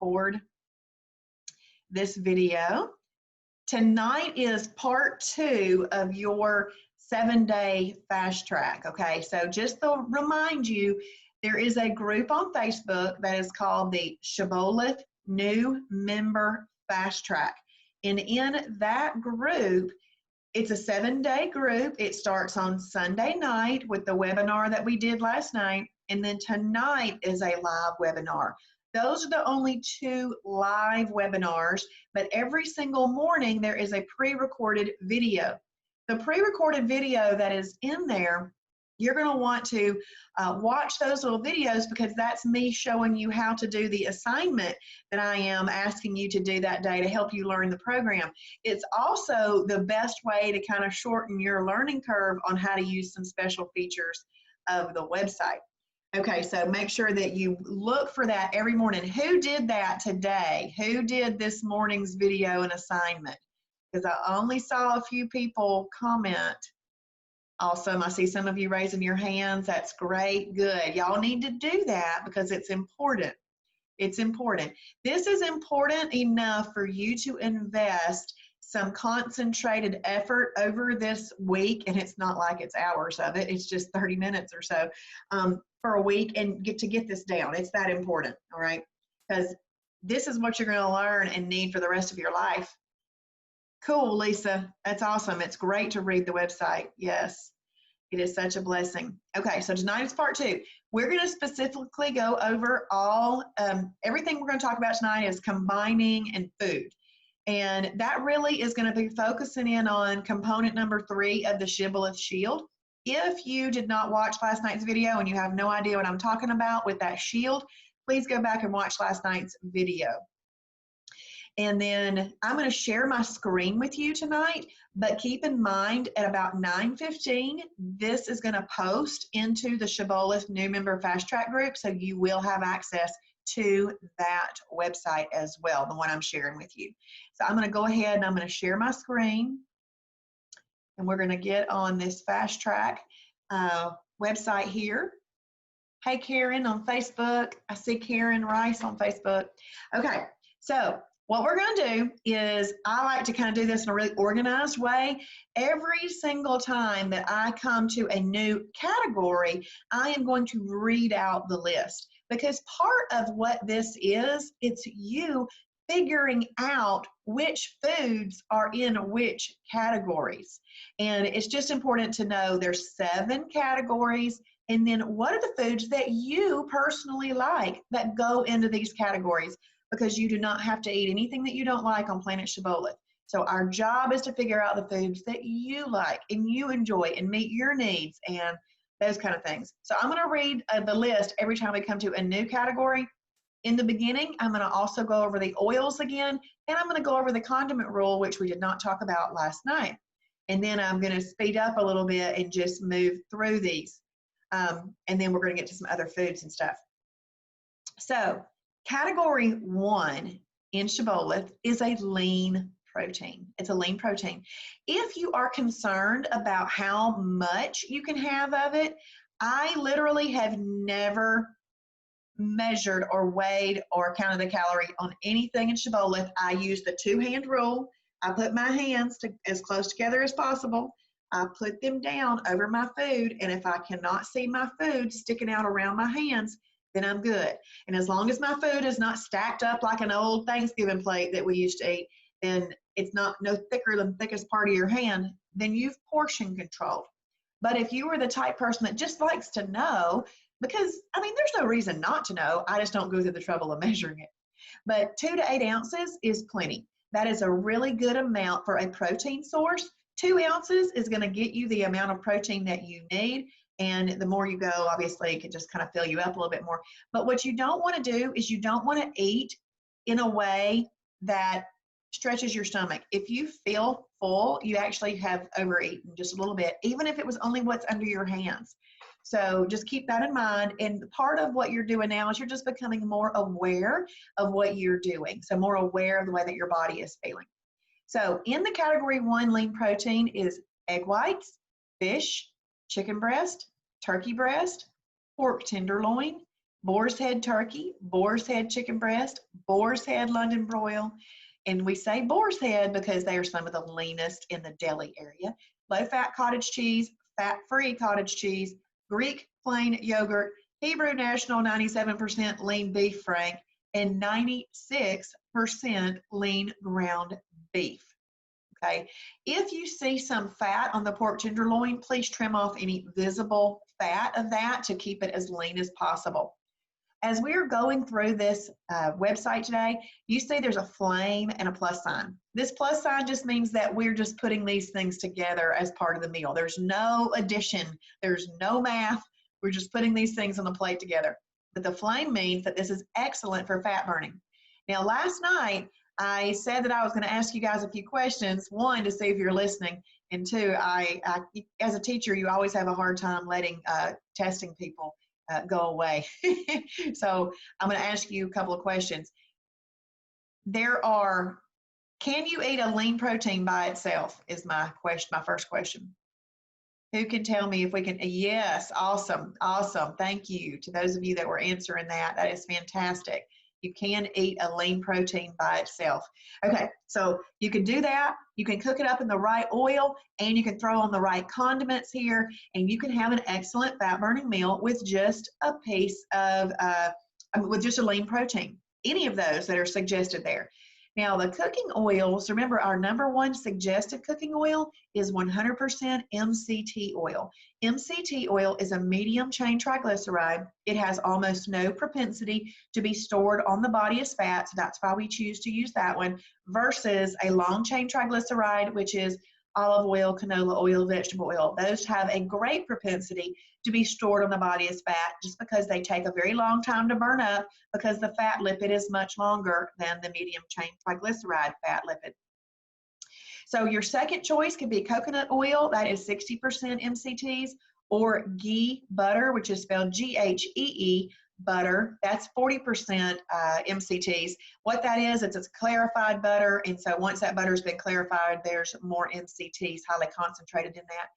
record this video. Tonight is part 2 of your 7-day fast track, okay? So just to remind you, there is a group on Facebook that is called the Shibboleth New Member Fast Track. And in that group, it's a 7-day group. It starts on Sunday night with the webinar that we did last night. And then tonight is a live webinar. Those are the only 2 live webinars, but every single morning there is a pre-recorded video. The pre-recorded video that is in there, you're going to want to watch those little videos because that's me showing you how to do the assignment that I am asking you to do that day to help you learn the program. It's also the best way to kind of shorten your learning curve on how to use some special features of the website. Okay, so make sure that you look for that every morning. Who did that today? Who did this morning's video and assignment? Because I only saw a few people comment. Awesome, I see some of you raising your hands. That's great, good. Y'all need to do that because it's important. It's important. This is important enough for you to invest some concentrated effort over this week, and it's not like it's hours of it, it's just 30 minutes or so for a week, and get this down. It's that important, all right? Because this is what you're going to learn and need for the rest of your life. Cool, Lisa. That's awesome. It's great to read the website. Yes, it is such a blessing. Okay, so tonight is part 2. We're going to specifically go over all, everything we're going to talk about tonight is combining and food. And that really is going to be focusing in on component number 3 of the Shibboleth Shield. If you did not watch last night's video and you have no idea what I'm talking about with that shield, please go back and watch last night's video. And then I'm going to share my screen with you tonight, but keep in mind at about 9:15, this is going to post into the Shibboleth New Member Fast Track group, so you will have access to that website as well, the one I'm sharing with you. So I'm going to go ahead and I'm going to share my screen, and we're going to get on this fast track website here. Hey, Karen on Facebook. I see Karen Rice on Facebook. Okay, so what we're going to do is I like to kind of do this in a really organized way. Every single time that I come to a new category, I am going to read out the list. Because part of what this is, it's you figuring out which foods are in which categories. And it's just important to know there's 7 categories, and then what are the foods that you personally like that go into these categories, because you do not have to eat anything that you don't like on Planet Shibboleth. So our job is to figure out the foods that you like and you enjoy and meet your needs and those kind of things. So I'm going to read the list every time we come to a new category. In the beginning, I'm going to also go over the oils again, and I'm going to go over the condiment rule, which we did not talk about last night. And then I'm going to speed up a little bit and just move through these. And then we're going to get to some other foods and stuff. So category 1 in Shibboleth is a lean protein. It's a lean protein. If you are concerned about how much you can have of it, I literally have never measured or weighed or counted the calorie on anything in Shibboleth. I use the 2-hand rule. I put my hands as close together as possible. I put them down over my food, and if I cannot see my food sticking out around my hands, then I'm good. And as long as my food is not stacked up like an old Thanksgiving plate that we used to eat, then it's not no thicker than the thickest part of your hand, then you've portion controlled. But if you are the type person that just likes to know, because, I mean, there's no reason not to know, I just don't go through the trouble of measuring it. But 2 to 8 ounces is plenty. That is a really good amount for a protein source. 2 ounces is going to get you the amount of protein that you need. And the more you go, obviously, it can just kind of fill you up a little bit more. But what you don't want to do is you don't want to eat in a way that stretches your stomach. If you feel full, you actually have overeaten just a little bit, even if it was only what's under your hands. So just keep that in mind. And part of what you're doing now is you're just becoming more aware of what you're doing. So more aware of the way that your body is feeling. So in the category 1 lean protein is egg whites, fish, chicken breast, turkey breast, pork tenderloin, boar's head turkey, boar's head chicken breast, boar's head London broil. And we say boar's head because they are some of the leanest in the deli area. Low-fat cottage cheese, fat-free cottage cheese, Greek plain yogurt, Hebrew National 97% lean beef frank, and 96% lean ground beef. Okay. If you see some fat on the pork tenderloin, please trim off any visible fat of that to keep it as lean as possible. As we're going through this website today, you see there's a flame and a plus sign. This plus sign just means that we're just putting these things together as part of the meal. There's no addition, there's no math. We're just putting these things on the plate together. But the flame means that this is excellent for fat burning. Now, last night, I said that I was going to ask you guys a few questions. One, to see if you're listening. And two, I as a teacher, you always have a hard time letting testing people go away. So I'm going to ask you a couple of questions. Can you eat a lean protein by itself is my first question. Who can tell me if we can? Yes, awesome, awesome. Thank you to those of you that were answering that. That is fantastic. You can eat a lean protein by itself. Okay, so you can do that. You can cook it up in the right oil, and you can throw on the right condiments here, and you can have an excellent fat-burning meal with just a piece of, with just a lean protein. Any of those that are suggested there. Now, the cooking oils, remember our number one suggested cooking oil is 100% MCT oil. MCT oil is a medium chain triglyceride. It has almost no propensity to be stored on the body as fat, so that's why we choose to use that one, versus a long chain triglyceride, which is olive oil, canola oil, vegetable oil. Those have a great propensity to be stored on the body as fat just because they take a very long time to burn up because the fat lipid is much longer than the medium chain triglyceride fat lipid. So your second choice could be coconut oil, that is 60% MCTs, or ghee butter, which is spelled G-H-E-E butter, that's 40% MCTs. What that is, it's clarified butter, and so once that butter's been clarified, there's more MCTs highly concentrated in that.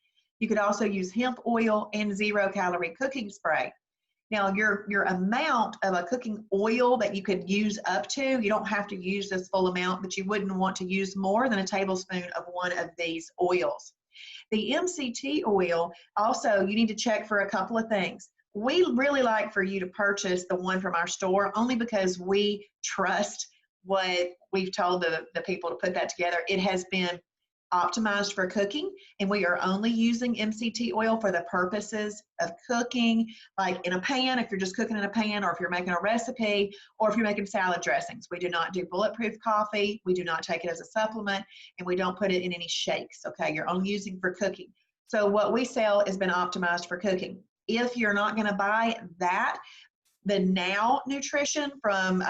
You could also use hemp oil and 0-calorie cooking spray. Now, your amount of a cooking oil that you could use up to, you don't have to use this full amount, but you wouldn't want to use more than a tablespoon of one of these oils. The MCT oil, also, you need to check for a couple of things. We really like for you to purchase the one from our store only because we trust what we've told the people to put that together. It has been optimized for cooking, and we are only using MCT oil for the purposes of cooking, like in a pan, if you're just cooking in a pan, or if you're making a recipe, or if you're making salad dressings. We do not do bulletproof coffee, we do not take it as a supplement, and we don't put it in any shakes, okay? You're only using for cooking. So what we sell has been optimized for cooking. If you're not going to buy that, the Now Nutrition from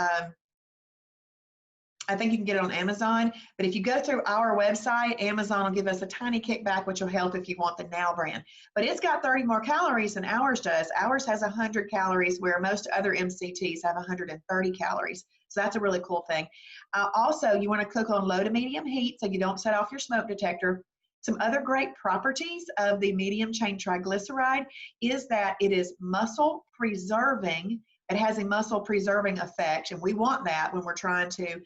I think you can get it on Amazon, but if you go through our website, Amazon will give us a tiny kickback, which will help if you want the Now brand. But it's got 30 more calories than ours does. Ours has 100 calories, where most other MCTs have 130 calories. So that's a really cool thing. Also, you want to cook on low to medium heat so you don't set off your smoke detector. Some other great properties of the medium chain triglyceride is that it is muscle preserving. It has a muscle preserving effect, and we want that when we're trying to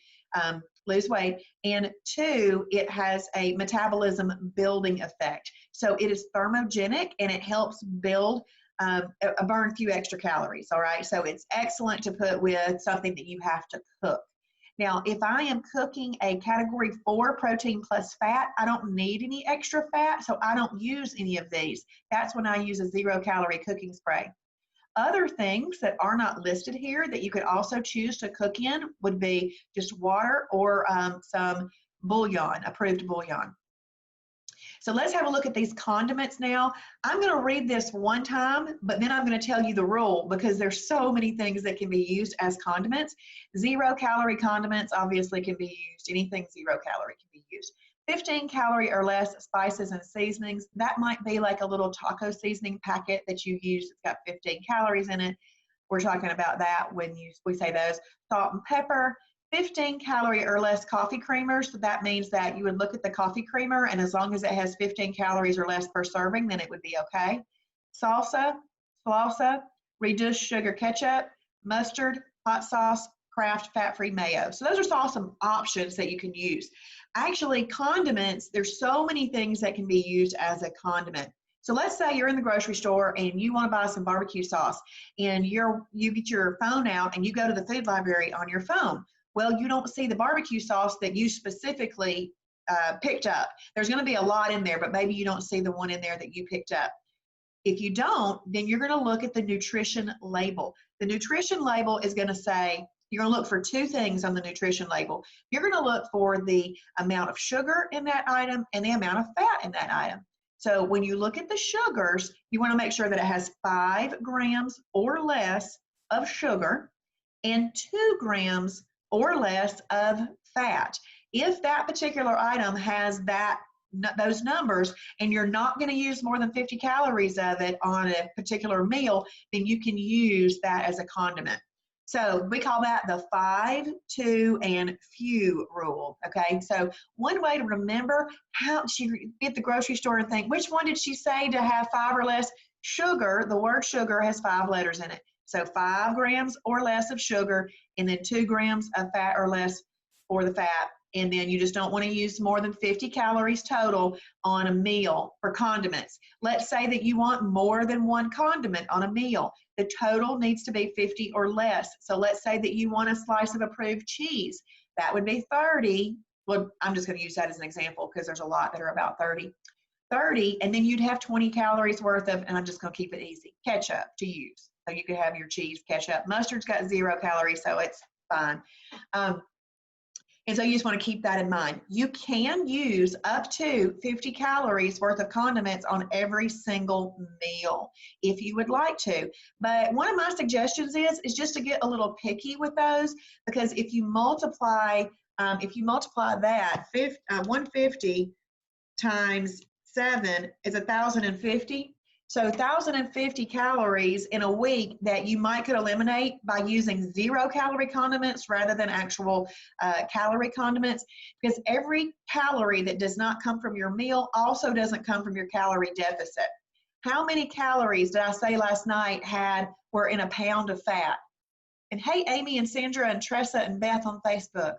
lose weight. And two, it has a metabolism building effect. So it is thermogenic, and it helps build burn a few extra calories. All right, so it's excellent to put with something that you have to cook. Now, if I am cooking a category 4 protein plus fat, I don't need any extra fat, so I don't use any of these. That's when I use a 0-calorie cooking spray. Other things that are not listed here that you could also choose to cook in would be just water or some bouillon, approved bouillon. So let's have a look at these condiments now. I'm going to read this one time, but then I'm going to tell you the rule because there's so many things that can be used as condiments. 0-calorie condiments obviously can be used. Anything 0-calorie can be used. 15-calorie or less spices and seasonings. That might be like a little taco seasoning packet that you use. It's got 15 calories in it. We're talking about that when we say those. Salt and pepper. 15-calorie or less coffee creamers. So that means that you would look at the coffee creamer, and as long as it has 15 calories or less per serving, then it would be okay. Salsa, reduced sugar ketchup, mustard, hot sauce, Kraft fat-free mayo. So those are all some options that you can use. Actually, condiments, there's so many things that can be used as a condiment. So let's say you're in the grocery store and you want to buy some barbecue sauce, and you get your phone out and you go to the food library on your phone. Well, you don't see the barbecue sauce that you specifically picked up. There's going to be a lot in there, but maybe you don't see the one in there that you picked up. If you don't, then you're going to look at the nutrition label. The nutrition label is going to say, you're going to look for two things on the nutrition label. You're going to look for the amount of sugar in that item and the amount of fat in that item. So when you look at the sugars, you want to make sure that it has 5 grams or less of sugar and 2 grams or less of fat. If that particular item has those numbers and you're not going to use more than 50 calories of it on a particular meal, then you can use that as a condiment. So we call that the 5, 2, and few rule, okay? So one way to remember how she at the grocery store and think, which one did she say to have 5 or less? Sugar, the word sugar has 5 letters in it. So 5 grams or less of sugar, and then 2 grams of fat or less for the fat. And then you just don't want to use more than 50 calories total on a meal for condiments. Let's say that you want more than 1 condiment on a meal. The total needs to be 50 or less. So let's say that you want a slice of approved cheese. That would be 30. Well, I'm just going to use that as an example because there's a lot that are about 30. 30, and then you'd have 20 calories worth of, and I'm just going to keep it easy, ketchup to use. So you could have your cheese, ketchup. Mustard's got 0 calories, so it's fine. And so you just want to keep that in mind. You can use up to 50 calories worth of condiments on every single meal if you would like to. But one of my suggestions is just to get a little picky with those, because if you multiply that 150 times 7 is 1,050. So 1,050 calories in a week that you might could eliminate by using 0 calorie condiments rather than actual calorie condiments, because every calorie that does not come from your meal also doesn't come from your calorie deficit. How many calories did I say last night were in a pound of fat? And hey, Amy and Sandra and Tressa and Beth on Facebook.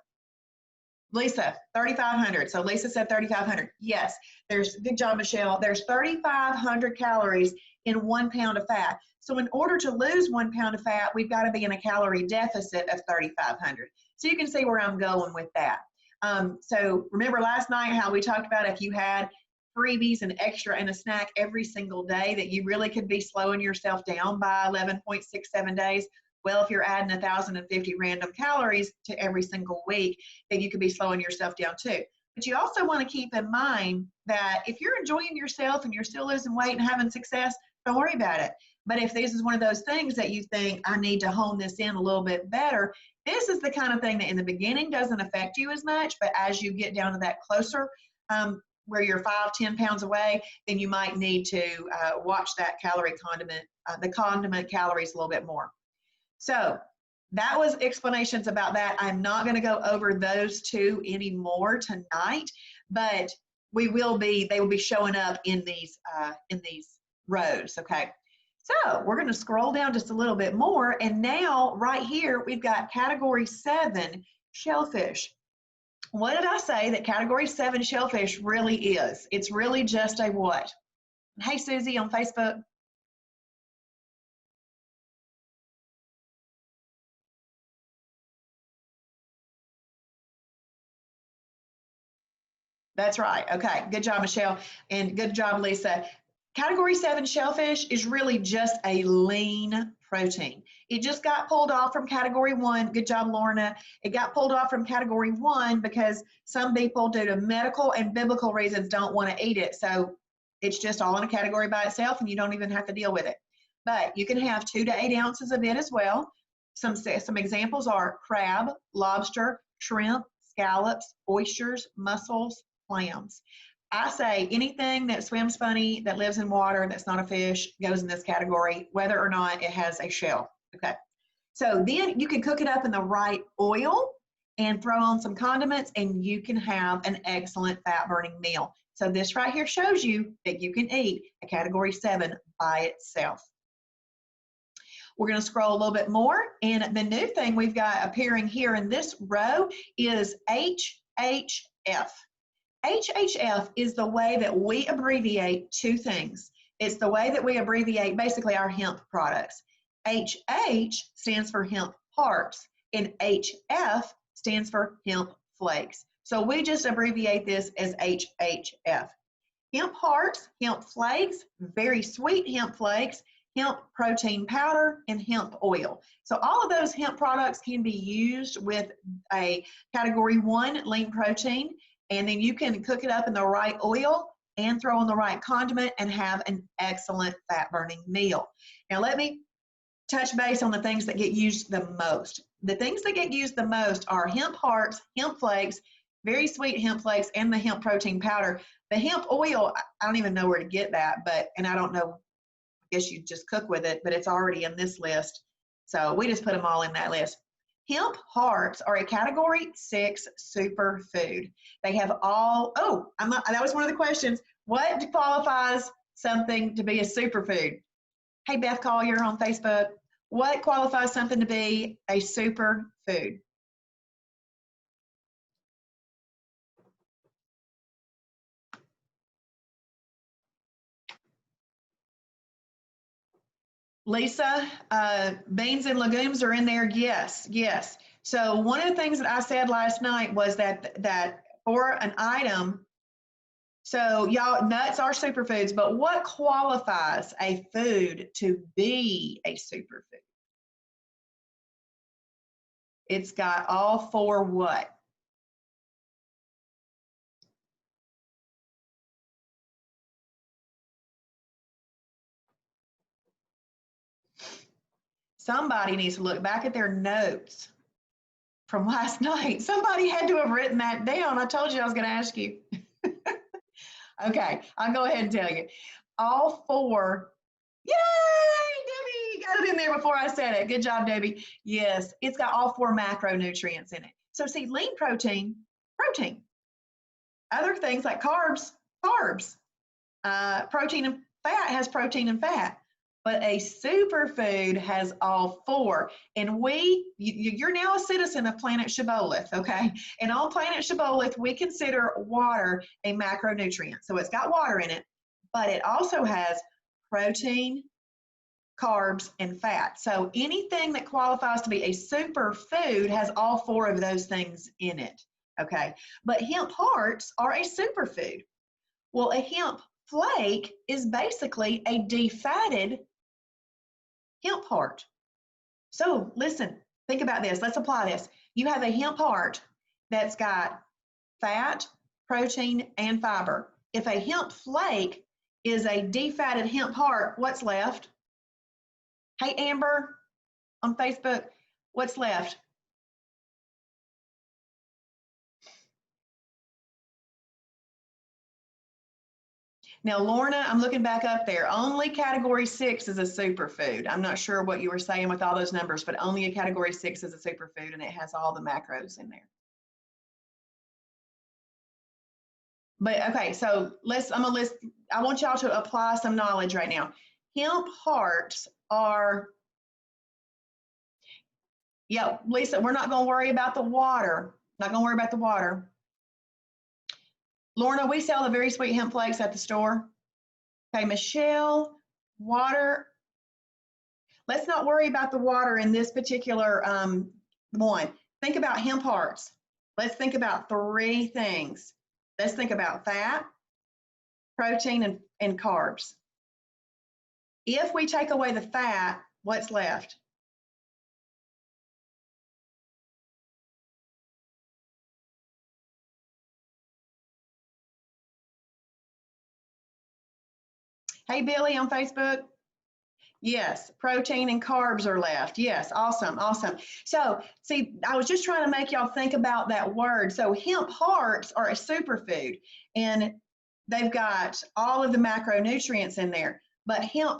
Lisa, 3,500. So Lisa said 3,500. Yes, good job, Michelle. There's 3,500 calories in 1 pound of fat. So in order to lose 1 pound of fat, we've got to be in a calorie deficit of 3,500. So you can see where I'm going with that. So remember last night how we talked about if you had freebies and extra and a snack every single day, that you really could be slowing yourself down by 11.67 days. Well, if you're adding 1,050 random calories to every single week, then you could be slowing yourself down too. But you also want to keep in mind that if you're enjoying yourself and you're still losing weight and having success, don't worry about it. But if this is one of those things that you think, I need to hone this in a little bit better, this is the kind of thing that in the beginning doesn't affect you as much, but as you get down to that closer, where you're 5-10 pounds away, then you might need to watch that the condiment calories a little bit more. So that was explanations about that. I'm not going to go over those two anymore tonight, but they will be showing up in these rows. Okay. So we're going to scroll down just a little bit more. And now right here, we've got category 7 shellfish. What did I say that category 7 shellfish really is? It's really just a what? Hey, Susie on Facebook. That's right. Okay. Good job, Michelle. And good job, Lisa. Category 7 shellfish is really just a lean protein. It just got pulled off from category 1. Good job, Lorna. It got pulled off from category 1 because some people, due to medical and biblical reasons, don't want to eat it. So it's just all in a category by itself, and you don't even have to deal with it. But you can have 2 to 8 ounces of it as well. Some examples are crab, lobster, shrimp, scallops, oysters, mussels, clams. I say anything that swims funny, that lives in water, that's not a fish, goes in this category, whether or not it has a shell. Okay. So then you can cook it up in the right oil and throw on some condiments, and you can have an excellent fat burning meal. So this right here shows you that you can eat a category 7 by itself. We're going to scroll a little bit more, and the new thing we've got appearing here in this row is HHF. HHF is the way that we abbreviate two things. It's the way that we abbreviate basically our hemp products. HH stands for Hemp Hearts, and HF stands for Hemp Flakes. So we just abbreviate this as HHF. Hemp Hearts, Hemp Flakes, very sweet hemp flakes, hemp protein powder, and hemp oil. So all of those hemp products can be used with a category 1 lean protein, and then you can cook it up in the right oil and throw in the right condiment and have an excellent fat burning meal. Now let me touch base on the things that get used the most. The things that get used the most are Hemp Hearts, hemp flakes, very sweet hemp flakes, and the hemp protein powder. The hemp oil, I don't even know where to get that, and I don't know, I guess you just cook with it, but it's already in this list. So we just put them all in that list. Hemp Hearts are a category 6 superfood. They have all, that was one of the questions. What qualifies something to be a superfood? Hey, Beth Collier on Facebook. What qualifies something to be a superfood? Lisa, beans and legumes are in there. Yes, yes. So one of the things that I said last night was that for an item, so y'all, nuts are superfoods, but what qualifies a food to be a superfood? It's got all four what? Somebody needs to look back at their notes from last night. Somebody had to have written that down. I told you I was going to ask you. Okay, I'll go ahead and tell you. All four. Yay, Debbie, you got it in there before I said it. Good job, Debbie. Yes, it's got all four macronutrients in it. So see, lean protein, protein. Other things like carbs, carbs. Protein and fat has protein and fat. But a superfood has all four. And you're now a citizen of planet Shibboleth, okay? And on planet Shibboleth, we consider water a macronutrient. So it's got water in it, but it also has protein, carbs, and fat. So anything that qualifies to be a superfood has all four of those things in it, okay? But hemp hearts are a superfood. Well, a hemp flake is basically a defatted hemp heart. So listen, think about this. Let's apply this. You have a hemp heart that's got fat, protein, and fiber. If a hemp flake is a defatted hemp heart, what's left? Hey, Amber on Facebook, what's left? Now, Lorna, I'm looking back up there. Only category 6 is a superfood. I'm not sure what you were saying with all those numbers, but only a category 6 is a superfood, and it has all the macros in there. But okay, so I want y'all to apply some knowledge right now. Hemp hearts are, yeah, Lisa, we're not going to worry about the water. Not going to worry about the water. Lorna, we sell the very sweet hemp flakes at the store. Okay, Michelle, water. Let's not worry about the water in this particular one. Think about hemp hearts. Let's think about 3 things. Let's think about fat, protein, and carbs. If we take away the fat, what's left? Hey, Billy on Facebook. Yes, protein and carbs are left. Yes, awesome, awesome. So, see, I was just trying to make y'all think about that word. So, hemp hearts are a superfood, and they've got all of the macronutrients in there. But hemp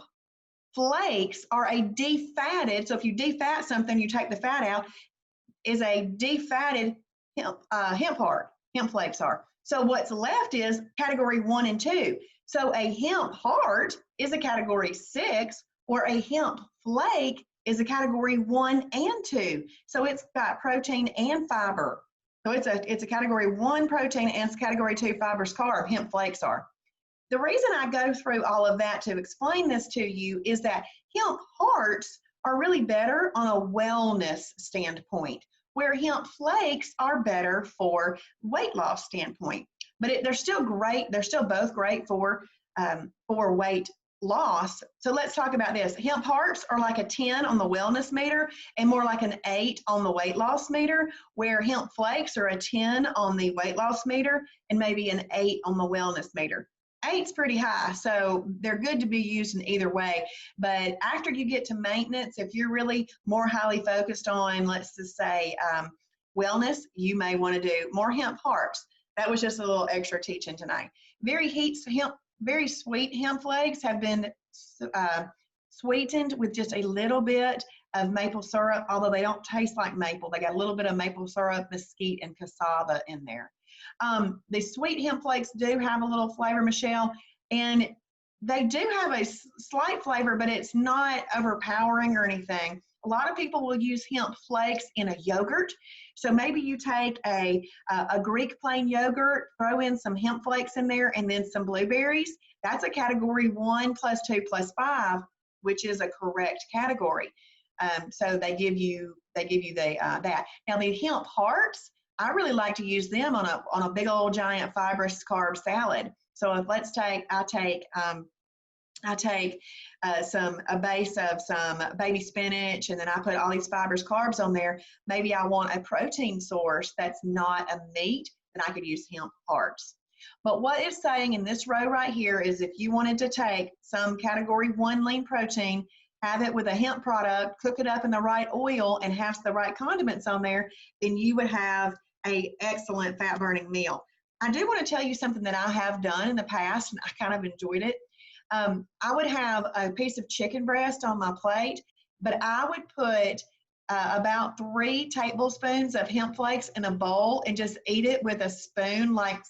flakes are a defatted, so if you defat something, you take the fat out, is a defatted hemp heart. Hemp flakes are. So, what's left is category 1 and 2. So, a hemp heart is a category 6, or a hemp flake is a category 1 and 2. So it's got protein and fiber. So it's a category 1 protein and it's category 2 fibrous carb, hemp flakes are. The reason I go through all of that to explain this to you is that hemp hearts are really better on a wellness standpoint, where hemp flakes are better for weight loss standpoint. But they're still great. They're still both great for weight loss. So let's talk about this. Hemp hearts are like a 10 on the wellness meter and more like an 8 on the weight loss meter, where hemp flakes are a 10 on the weight loss meter and maybe an 8 on the wellness meter. 8's pretty high, so they're good to be used in either way. But after you get to maintenance, if you're really more highly focused on, let's just say, wellness, you may want to do more hemp hearts. That was just a little extra teaching tonight. Very sweet hemp flakes have been sweetened with just a little bit of maple syrup, although they don't taste like maple. They got a little bit of maple syrup, mesquite, and cassava in there. The sweet hemp flakes do have a little flavor, Michelle, and they do have a slight flavor, but it's not overpowering or anything. A lot of people will use hemp flakes in a yogurt. So maybe you take a Greek plain yogurt, throw in some hemp flakes in there, and then some blueberries. That's a category 1 + 2 + 5, which is a correct category. So they give you that. Now the hemp hearts, I really like to use them on a big old giant fibrous carb salad. So if I take a base of some baby spinach, and then I put all these fibrous carbs on there. Maybe I want a protein source that's not a meat, then I could use hemp hearts. But what it's saying in this row right here is if you wanted to take some category 1 lean protein, have it with a hemp product, cook it up in the right oil, and have the right condiments on there, then you would have an excellent fat burning meal. I do want to tell you something that I have done in the past, and I kind of enjoyed it. I would have a piece of chicken breast on my plate, but I would put about 3 tablespoons of hemp flakes in a bowl and just eat it with a spoon like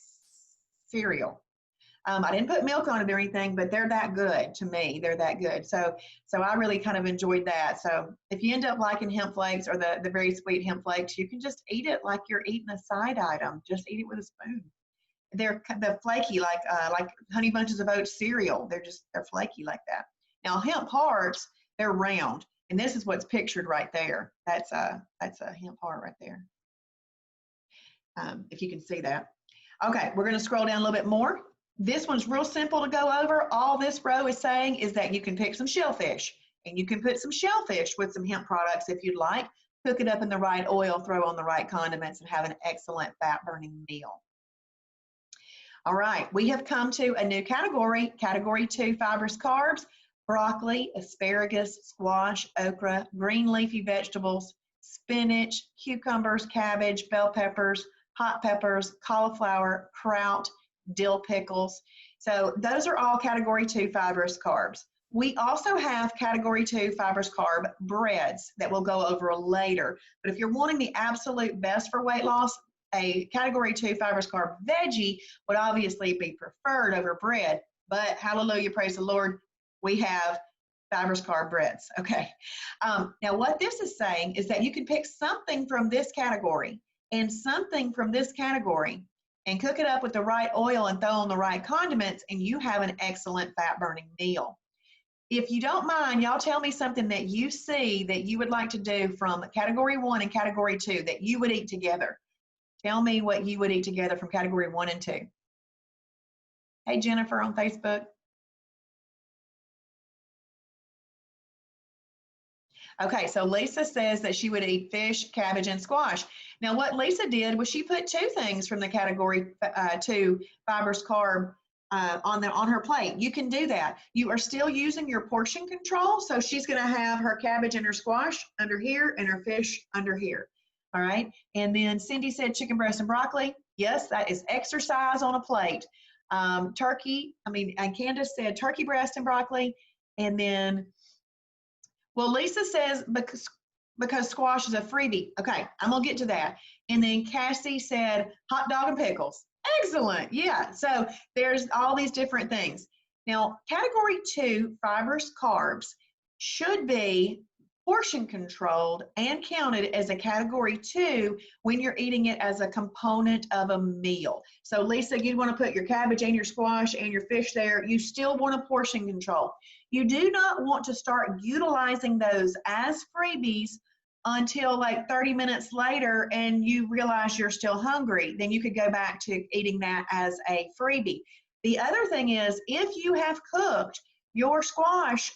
cereal. I didn't put milk on it or anything, but they're that good to me. They're that good. So I really kind of enjoyed that. So if you end up liking hemp flakes or the very sweet hemp flakes, you can just eat it like you're eating a side item. Just eat it with a spoon. They're flaky like Honey Bunches of Oats cereal. They're flaky like that. Now hemp hearts, they're round, and this is what's pictured right there. That's a hemp heart right there. If you can see that. Okay, we're going to scroll down a little bit more. This one's real simple to go over. All this row is saying is that you can pick some shellfish, and you can put some shellfish with some hemp products if you'd like. Cook it up in the right oil, throw on the right condiments, and have an excellent fat-burning meal. All right, we have come to a new category, category 2 fibrous carbs, broccoli, asparagus, squash, okra, green leafy vegetables, spinach, cucumbers, cabbage, bell peppers, hot peppers, cauliflower, kraut, dill pickles. So those are all category 2 fibrous carbs. We also have category 2 fibrous carb breads that we'll go over later. But if you're wanting the absolute best for weight loss, a category 2 fibrous carb veggie would obviously be preferred over bread, but hallelujah, praise the Lord, we have fibrous carb breads. Okay. Now what this is saying is that you can pick something from this category and something from this category and cook it up with the right oil and throw on the right condiments, and you have an excellent fat burning meal. If you don't mind, y'all tell me something that you see that you would like to do from category 1 and category 2 that you would eat together. Tell me what you would eat together from category 1 and 2. Hey, Jennifer on Facebook. Okay, so Lisa says that she would eat fish, cabbage, and squash. Now, what Lisa did was she put 2 things from the category 2 fibrous carb on her plate. You can do that. You are still using your portion control, so she's going to have her cabbage and her squash under here and her fish under here. All right, and then Cindy said chicken breast and broccoli. Yes, that is exercise on a plate. And Candace said turkey breast and broccoli. And then, well, Lisa says because squash is a freebie. Okay, I'm gonna get to that. And then Cassie said hot dog and pickles. Excellent, yeah. So there's all these different things. Now, category 2 fibrous carbs should be portion controlled and counted as a category 2 when you're eating it as a component of a meal. So Lisa, you'd want to put your cabbage and your squash and your fish there. You still want a portion control. You do not want to start utilizing those as freebies until like 30 minutes later and you realize you're still hungry. Then you could go back to eating that as a freebie. The other thing is, if you have cooked your squash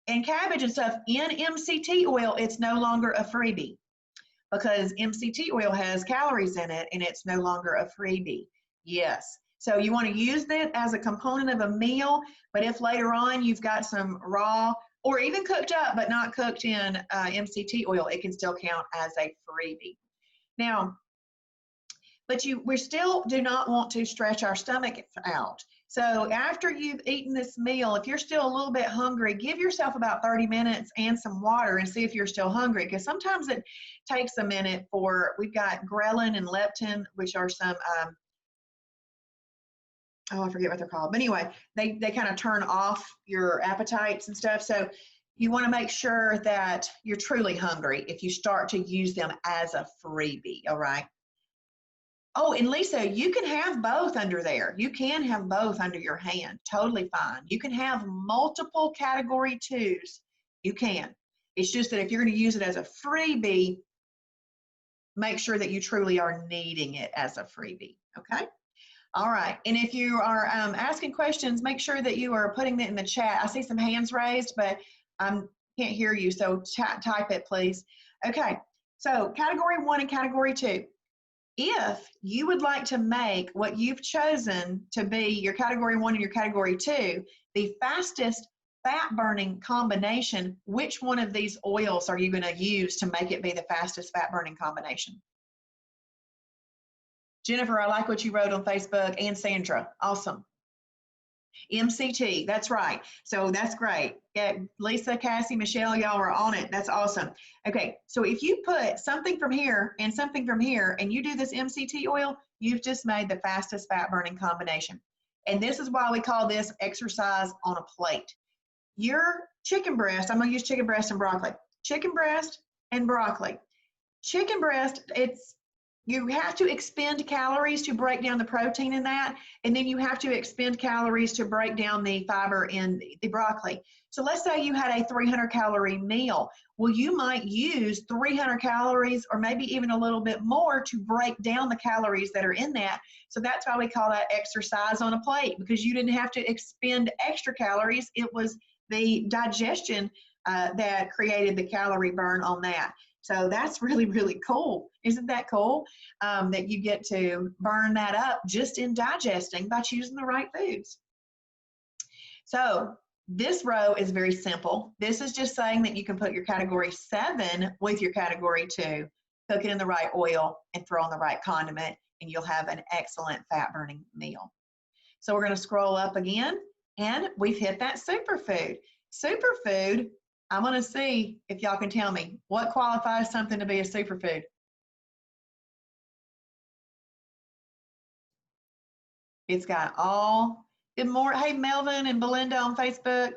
and cabbage and stuff in MCT oil, it's no longer a freebie because MCT oil has calories in it and it's no longer a freebie. Yes. So you want to use that as a component of a meal, but if later on you've got some raw or even cooked up but not cooked in MCT oil, it can still count as a freebie. Now, but we still do not want to stretch our stomach out. So after you've eaten this meal, if you're still a little bit hungry, give yourself about 30 minutes and some water and see if you're still hungry, because sometimes it takes a minute we've got ghrelin and leptin, which are some, I forget what they're called. But anyway, they kind of turn off your appetites and stuff. So you want to make sure that you're truly hungry if you start to use them as a freebie, all right? Oh, and Lisa, you can have both under there. You can have both under your hand. Totally fine. You can have multiple category 2s. You can. It's just that if you're going to use it as a freebie, make sure that you truly are needing it as a freebie. Okay? All right. And if you are asking questions, make sure that you are putting it in the chat. I see some hands raised, but I can't hear you. So type it, please. Okay. So category 1 and category 2. If you would like to make what you've chosen to be your category 1 and your category 2, the fastest fat burning combination, which one of these oils are you going to use to make it be the fastest fat burning combination? Jennifer, I like what you wrote on Facebook, and Sandra. Awesome. MCT, that's right. So that's great. Yeah, Lisa, Cassie, Michelle, y'all are on it. That's awesome. Okay, so if you put something from here and something from here and you do this MCT oil, you've just made the fastest fat burning combination. And this is why we call this exercise on a plate. Your chicken breast, I'm gonna use chicken breast and broccoli. Chicken breast and broccoli. Chicken breast, you have to expend calories to break down the protein in that, and then you have to expend calories to break down the fiber in the broccoli. So let's say you had a 300-calorie meal. Well, you might use 300 calories or maybe even a little bit more to break down the calories that are in that. So that's why we call that exercise on a plate, because you didn't have to expend extra calories. It was the digestion that created the calorie burn on that. So that's really, really cool. Isn't that cool? That you get to burn that up just in digesting by choosing the right foods. So this row is very simple. This is just saying that you can put your category 7 with your category 2, cook it in the right oil, and throw on the right condiment, and you'll have an excellent fat burning meal. So we're going to scroll up again, and we've hit that superfood. Superfood, I'm going to see if y'all can tell me what qualifies something to be a superfood. It's got all, good morning, hey Melvin and Belinda on Facebook.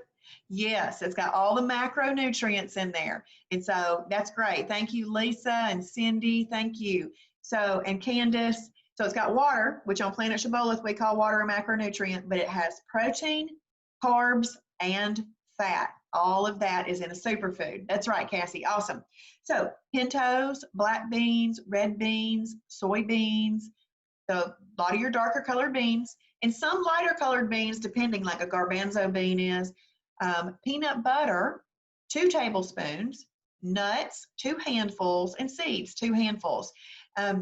Yes, it's got all the macronutrients in there. And so that's great. Thank you, Lisa and Cindy. Thank you. So, and Candace. So it's got water, which on Planet Shibboleth we call water a macronutrient, but it has protein, carbs, and fat. All of that is in a superfood. That's right, Cassie. Awesome. So pintos, black beans, red beans, soybeans, so a lot of your darker colored beans, and some lighter colored beans, depending, like a garbanzo bean is, peanut butter, 2 tablespoons, nuts, 2 handfuls, and seeds, 2 handfuls.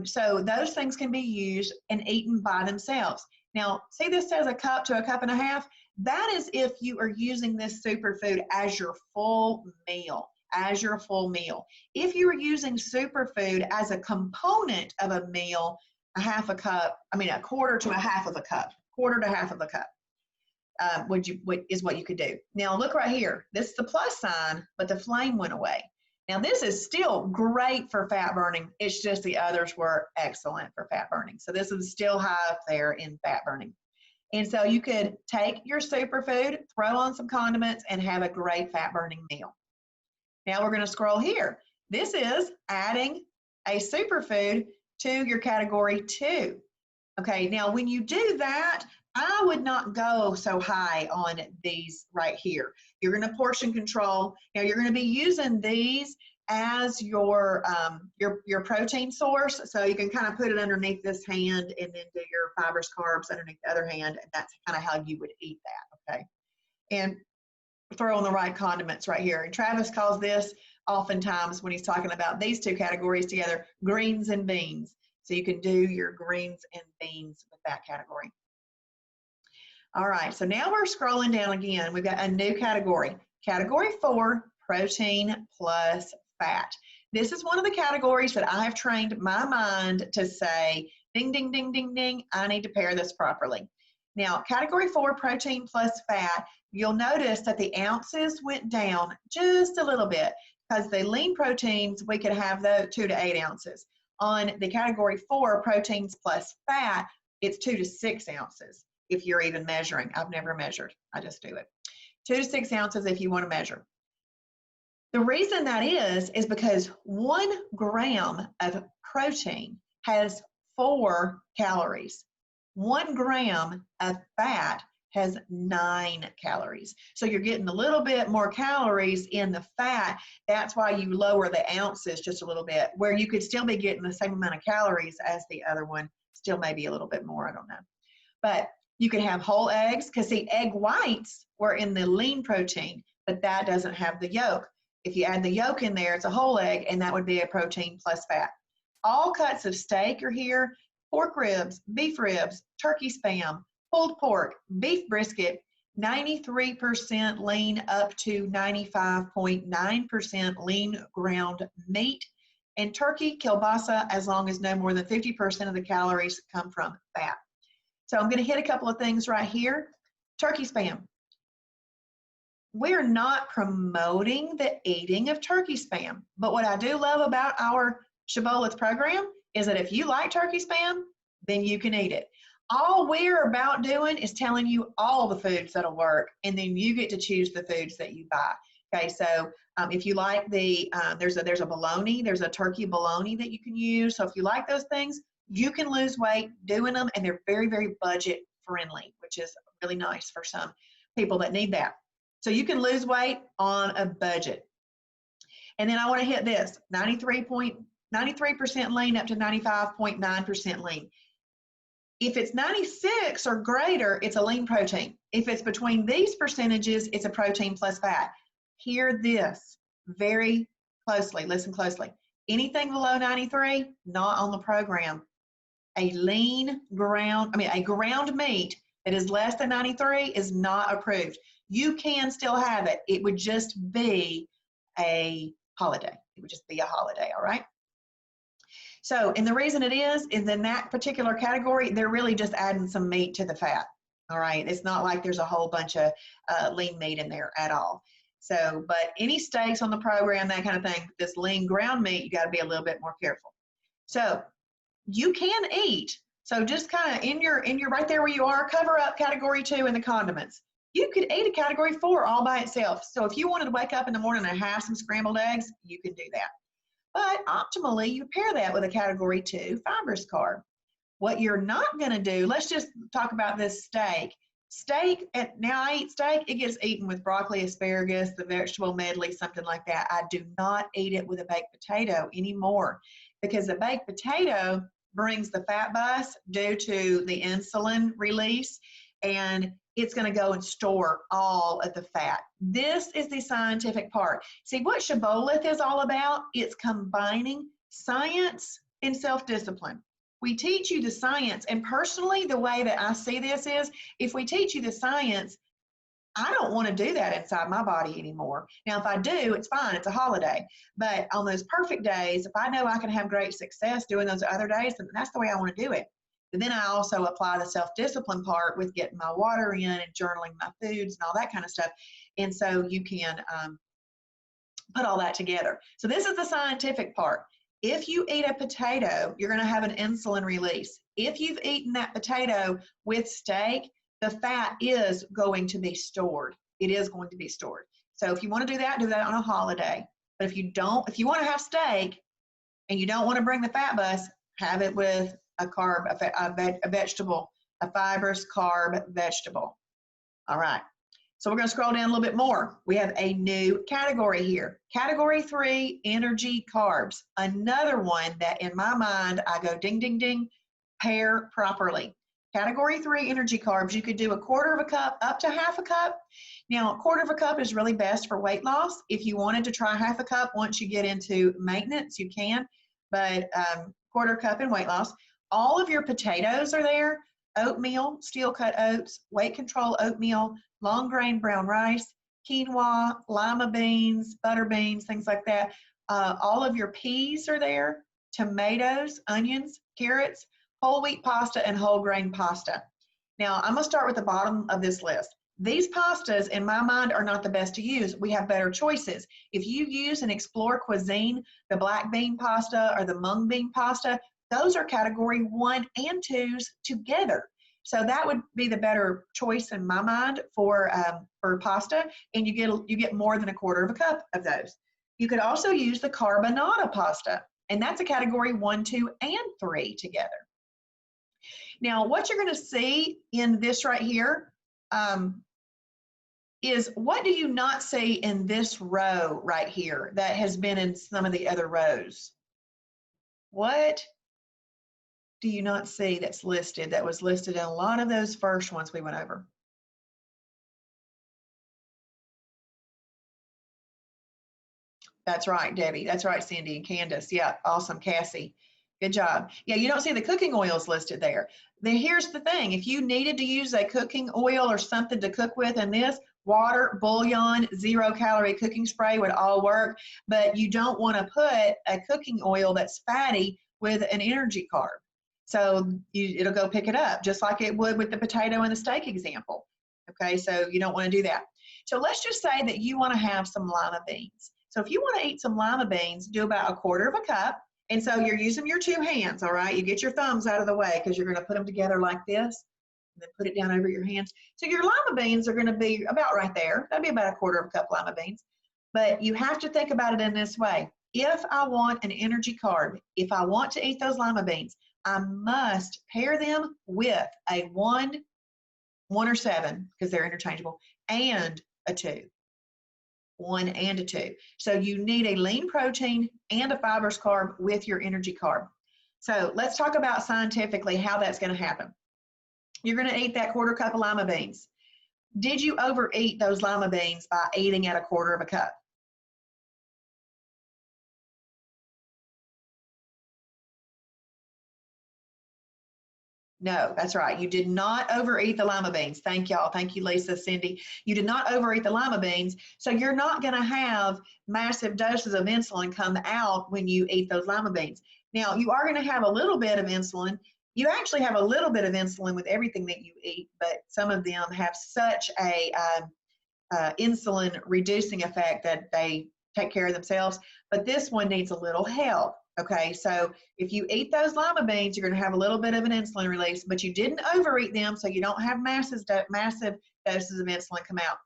So those things can be used and eaten by themselves. Now, see, this says a cup to a cup and a half. That is if you are using this superfood as your full meal, as your full meal. If you are using superfood as a component of a meal, a quarter to a half of a cup, is what you could do. Now look right here. This is the plus sign, but the flame went away. Now this is still great for fat burning. It's just the others were excellent for fat burning. So this is still high up there in fat burning. And so you could take your superfood, throw on some condiments, and have a great fat burning meal. Now we're going to scroll here. This is adding a superfood to your category 2. Okay, now when you do that, I would not go so high on these right here. You're going to portion control. Now you're going to be using these as your protein source, so you can kind of put it underneath this hand and then do your fibrous carbs underneath the other hand, and that's kind of how you would eat that, okay? And throw in the right condiments right here. And Travis calls this oftentimes when he's talking about these two categories together, greens and beans. So you can do your greens and beans with that category. All right, so now we're scrolling down again. We've got a new category. Category 4, protein plus fat. This is one of the categories that I have trained my mind to say, ding, ding, ding, ding, ding, I need to pair this properly. Now, category 4, protein plus fat, you'll notice that the ounces went down just a little bit because the lean proteins, we could have those 2 to 8 ounces. On the category 4, proteins plus fat, it's 2 to 6 ounces if you're even measuring. I've never measured, I just do it. 2 to 6 ounces if you want to measure. The reason that is because 1 gram of protein has 4 calories. 1 gram of fat has 9 calories. So you're getting a little bit more calories in the fat. That's why you lower the ounces just a little bit, where you could still be getting the same amount of calories as the other one, still maybe a little bit more, I don't know. But you can have whole eggs, because the egg whites were in the lean protein, but that doesn't have the yolk. If you add the yolk in there, it's a whole egg, and that would be a protein plus fat. All cuts of steak are here. Pork ribs, beef ribs, turkey spam, pulled pork, beef brisket, 93% lean up to 95.9% lean ground meat, and turkey kielbasa as long as no more than 50% of the calories come from fat. So I'm going to hit a couple of things right here. Turkey spam. We're not promoting the eating of turkey spam, but what I do love about our Shibboleth program is that if you like turkey spam, then you can eat it. All we're about doing is telling you all the foods that'll work, and then you get to choose the foods that you buy. Okay, so if you like the, there's a bologna, there's a turkey bologna that you can use. So if you like those things, you can lose weight doing them, and they're very, very budget friendly, which is really nice for some people that need that. So you can lose weight on a budget. And then I want to hit this, 93% lean up to 95.9% lean. If it's 96 or greater, it's a lean protein. If it's between these percentages, it's a protein plus fat. Hear this very closely, listen closely. Anything below 93, not on the program. A ground meat that is less than 93 is not approved. You can still have it. It would just be a holiday. It would just be a holiday, all right? So, and the reason it is in that particular category, they're really just adding some meat to the fat, all right? It's not like there's a whole bunch of lean meat in there at all. So, but any steaks on the program, that kind of thing, this lean ground meat, you got to be a little bit more careful. So, you can eat. So just kind of in your right there where you are, cover up category 2 in the condiments. You could eat a category 4 all by itself. So if you wanted to wake up in the morning and have some scrambled eggs, you can do that. But optimally, you pair that with a category 2 fibrous carb. What you're not going to do, let's just talk about this steak. Steak, now I eat steak, it gets eaten with broccoli, asparagus, the vegetable medley, something like that. I do not eat it with a baked potato anymore, because the baked potato brings the fat bus due to the insulin release, and it's going to go and store all of the fat. This is the scientific part. See, what Shibboleth is all about, it's combining science and self-discipline. We teach you the science, and personally, the way that I see this is, if we teach you the science, I don't want to do that inside my body anymore. Now, if I do, it's fine. It's a holiday. But on those perfect days, if I know I can have great success doing those other days, then that's the way I want to do it. But then I also apply the self-discipline part with getting my water in and journaling my foods and all that kind of stuff. And so you can put all that together. So this is the scientific part. If you eat a potato, you're going to have an insulin release. If you've eaten that potato with steak, the fat is going to be stored. It is going to be stored. So if you want to do that on a holiday. But if you want to have steak and you don't want to bring the fat bus, have it with a vegetable, a fibrous carb vegetable. All right. So we're going to scroll down a little bit more. We have a new category here. Category 3, energy carbs. Another one that in my mind, I go ding, ding, ding, pair properly. Category 3 energy carbs, you could do 1/4 cup up to 1/2 cup. Now, 1/4 cup is really best for weight loss. If you wanted to try 1/2 cup once you get into maintenance, you can, but 1/4 cup in weight loss. All of your potatoes are there. Oatmeal, steel cut oats, weight control oatmeal, long grain brown rice, quinoa, lima beans, butter beans, things like that. All of your peas are there, tomatoes, onions, carrots, whole wheat pasta, and whole grain pasta. Now, I'm going to start with the bottom of this list. These pastas, in my mind, are not the best to use. We have better choices. If you use an Explore Cuisine, the black bean pasta or the mung bean pasta, those are category 1 and 2s together. So that would be the better choice in my mind for pasta, and you get more than 1/4 cup of those. You could also use the carbonara pasta, and that's a category 1, 2, and 3 together. Now, what you're going to see in this right here is, what do you not see in this row right here that has been in some of the other rows? What do you not see that's listed, that was listed in a lot of those first ones we went over? That's right, Debbie. That's right, Cindy and Candace. Yeah, awesome, Cassie. Good job. Yeah, you don't see the cooking oils listed there. Here's the thing. If you needed to use a cooking oil or something to cook with in this, water, bouillon, 0-calorie cooking spray would all work, but you don't want to put a cooking oil that's fatty with an energy carb. So it'll go pick it up, just like it would with the potato and the steak example. Okay, so you don't want to do that. So let's just say that you want to have some lima beans. So if you want to eat some lima beans, do about 1/4 cup. And so you're using your 2 hands, all right? You get your thumbs out of the way because you're going to put them together like this, and then put it down over your hands. So your lima beans are going to be about right there. That'd be about 1/4 cup lima beans. But you have to think about it in this way. If I want an energy carb, if I want to eat those lima beans, I must pair them with a 1 or 7, because they're interchangeable, and a 2. 1 and a 2. So you need a lean protein and a fibrous carb with your energy carb. So let's talk about scientifically how that's going to happen. You're going to eat that 1/4 cup of lima beans. Did you overeat those lima beans by eating at 1/4 cup? No, that's right. You did not overeat the lima beans. Thank y'all. Thank you, Lisa, Cindy. You did not overeat the lima beans. So you're not going to have massive doses of insulin come out when you eat those lima beans. Now, you are going to have a little bit of insulin. You actually have a little bit of insulin with everything that you eat, but some of them have such a insulin reducing effect that they take care of themselves. But this one needs a little help. Okay, so if you eat those lima beans, you're going to have a little bit of an insulin release, but you didn't overeat them, so you don't have massive doses of insulin come out.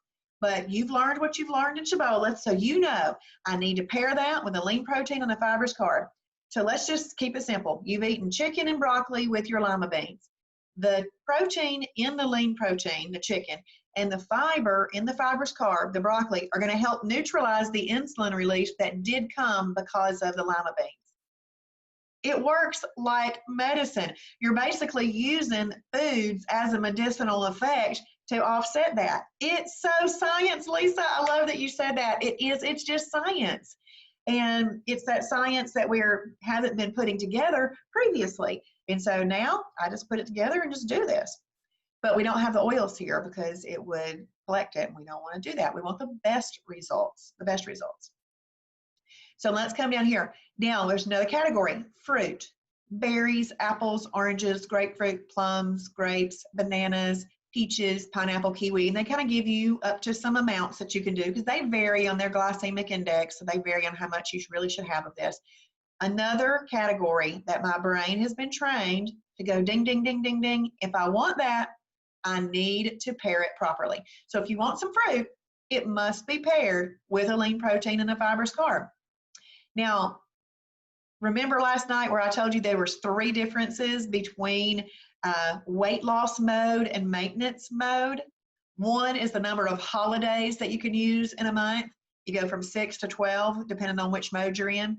But you've learned what you've learned in Shibboleth, so you know I need to pair that with a lean protein and a fibrous carb. So let's just keep it simple. You've eaten chicken and broccoli with your lima beans. The protein in the lean protein, the chicken, and the fiber in the fibrous carb, the broccoli, are going to help neutralize the insulin release that did come because of the lima beans. It works like medicine. You're basically using foods as a medicinal effect to offset that. It's so science, Lisa. I love that you said that. It is. It's just science. And it's that science that haven't been putting together previously. And so now I just put it together and just do this. But we don't have the oils here because it would collect it. We don't want to do that. We want the best results, So let's come down here. Now there's another category: fruit, berries, apples, oranges, grapefruit, plums, grapes, bananas, peaches, pineapple, kiwi, and they kind of give you up to some amounts that you can do because they vary on their glycemic index, so they vary on how much you really should have of this. Another category that my brain has been trained to go ding, ding, ding, ding, ding. If I want that, I need to pair it properly. So if you want some fruit, it must be paired with a lean protein and a fibrous carb. Now, remember last night where I told you there was 3 differences between weight loss mode and maintenance mode? One is the number of holidays that you can use in a month. You go from 6 to 12, depending on which mode you're in.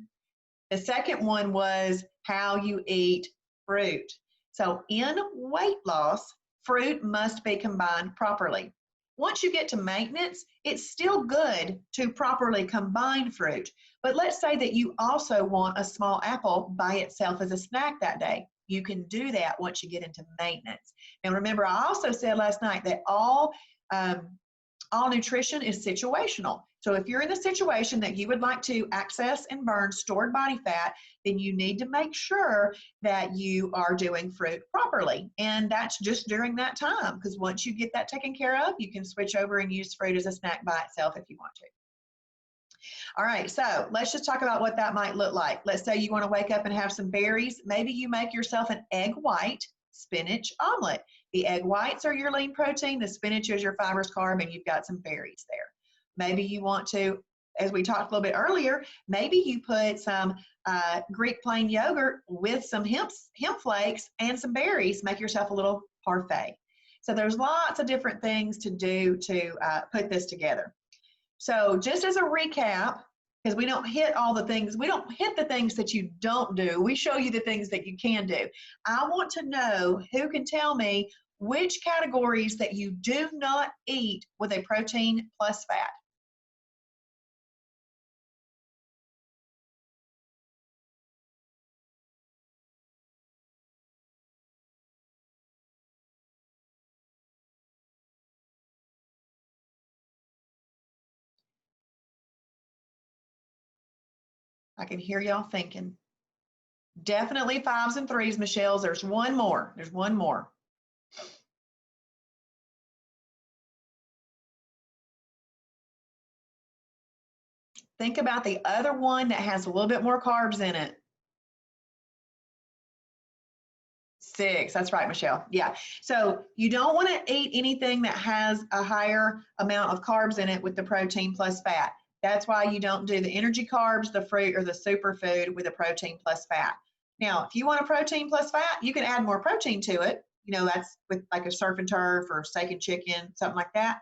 The second one was how you eat fruit. So in weight loss, fruit must be combined properly. Once you get to maintenance, it's still good to properly combine fruit. But let's say that you also want a small apple by itself as a snack that day. You can do that once you get into maintenance. And remember, I also said last night that all nutrition is situational. So if you're in a situation that you would like to access and burn stored body fat, then you need to make sure that you are doing fruit properly. And that's just during that time, because once you get that taken care of, you can switch over and use fruit as a snack by itself if you want to. All right, so let's just talk about what that might look like. Let's say you want to wake up and have some berries. Maybe you make yourself an egg white spinach omelet. The egg whites are your lean protein, the spinach is your fibrous carb, and you've got some berries there. Maybe you want to, as we talked a little bit earlier, maybe you put some Greek plain yogurt with some hemp flakes and some berries, make yourself a little parfait. So there's lots of different things to do to put this together. So just as a recap, because we don't hit all the things, we don't hit the things that you don't do, we show you the things that you can do. I want to know who can tell me which categories that you do not eat with a protein plus fat. I can hear y'all thinking. Definitely 5s and 3s, Michelle. There's one more. There's one more. Think about the other one that has a little bit more carbs in it. 6, that's right, Michelle. Yeah, so you don't want to eat anything that has a higher amount of carbs in it with the protein plus fat. That's why you don't do the energy carbs, the fruit, or the superfood with a protein plus fat. Now, if you want a protein plus fat, you can add more protein to it. You know, that's with like a surf and turf or steak and chicken, something like that.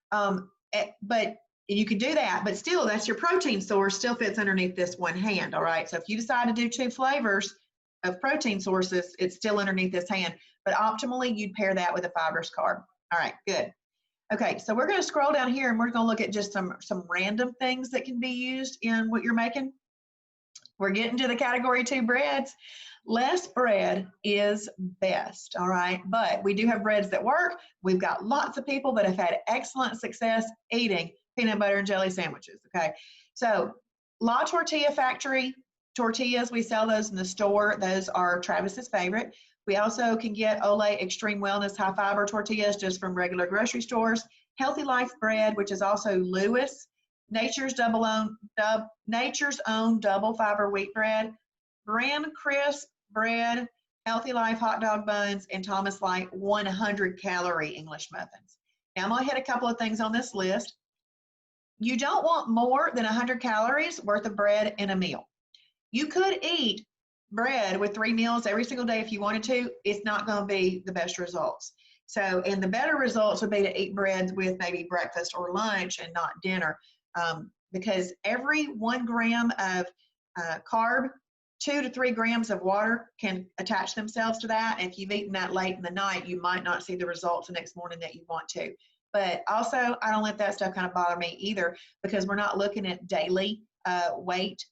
But you can do that, but still, that's your protein source, still fits underneath this one hand, all right? So if you decide to do 2 flavors of protein sources, it's still underneath this hand, but optimally, you'd pair that with a fibrous carb. All right, good. Okay, so we're going to scroll down here and we're going to look at just some random things that can be used in what you're making. We're getting to the category 2 breads. Less bread is best, all right? But we do have breads that work. We've got lots of people that have had excellent success eating peanut butter and jelly sandwiches, okay? So La Tortilla Factory tortillas, we sell those in the store. Those are Travis's favorite. We also can get Olay Extreme Wellness High Fiber tortillas just from regular grocery stores. Healthy Life Bread, which is also Lewis. Nature's Own Double Fiber Wheat Bread. Bran Crisp Bread, Healthy Life Hot Dog Buns, and Thomas Light 100 calorie English muffins. Now I'm going to hit a couple of things on this list. You don't want more than 100 calories worth of bread in a meal. You could eat bread with 3 meals every single day if you wanted to. It's not going to be the best results. So, and the better results would be to eat bread with maybe breakfast or lunch and not dinner, because every 1 gram of carb, 2 to 3 grams of water can attach themselves to that. And if you've eaten that late in the night, you might not see the results the next morning that you want to. But also, I don't let that stuff kind of bother me either, because we're not looking at daily weight.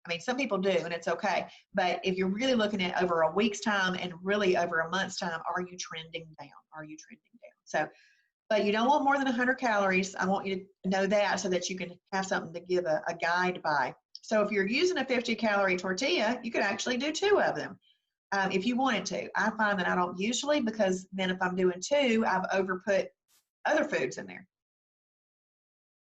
I mean, some people do, and it's okay. But if you're really looking at over a week's time and really over a month's time, are you trending down? Are you trending down? So, but you don't want more than 100 calories. I want you to know that so that you can have something to give a guide by. So if you're using a 50-calorie tortilla, you could actually do 2 of them if you wanted to. I find that I don't usually, because then if I'm doing 2, I've overput other foods in there.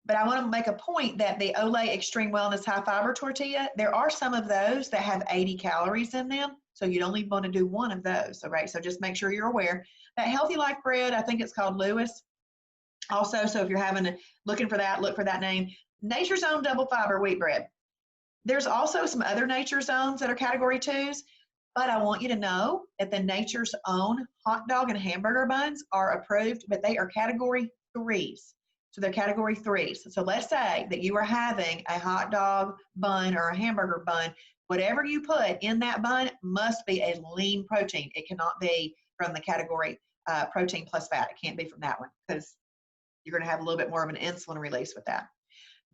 But I want to make a point that the Olay Extreme Wellness High Fiber tortilla, there are some of those that have 80 calories in them. So you'd only want to do 1 of those. All right. So just make sure you're aware. That Healthy Life Bread, I think it's called Lewis. Also, so if you're looking for that, look for that name. Nature's Own Double Fiber Wheat Bread. There's also some other Nature's Owns that are category 2s, but I want you to know that the Nature's Own hot dog and hamburger buns are approved, but they are category 3s. So they're category 3s. So let's say that you are having a hot dog bun or a hamburger bun. Whatever you put in that bun must be a lean protein. It cannot be from the category protein plus fat. It can't be from that one because you're going to have a little bit more of an insulin release with that.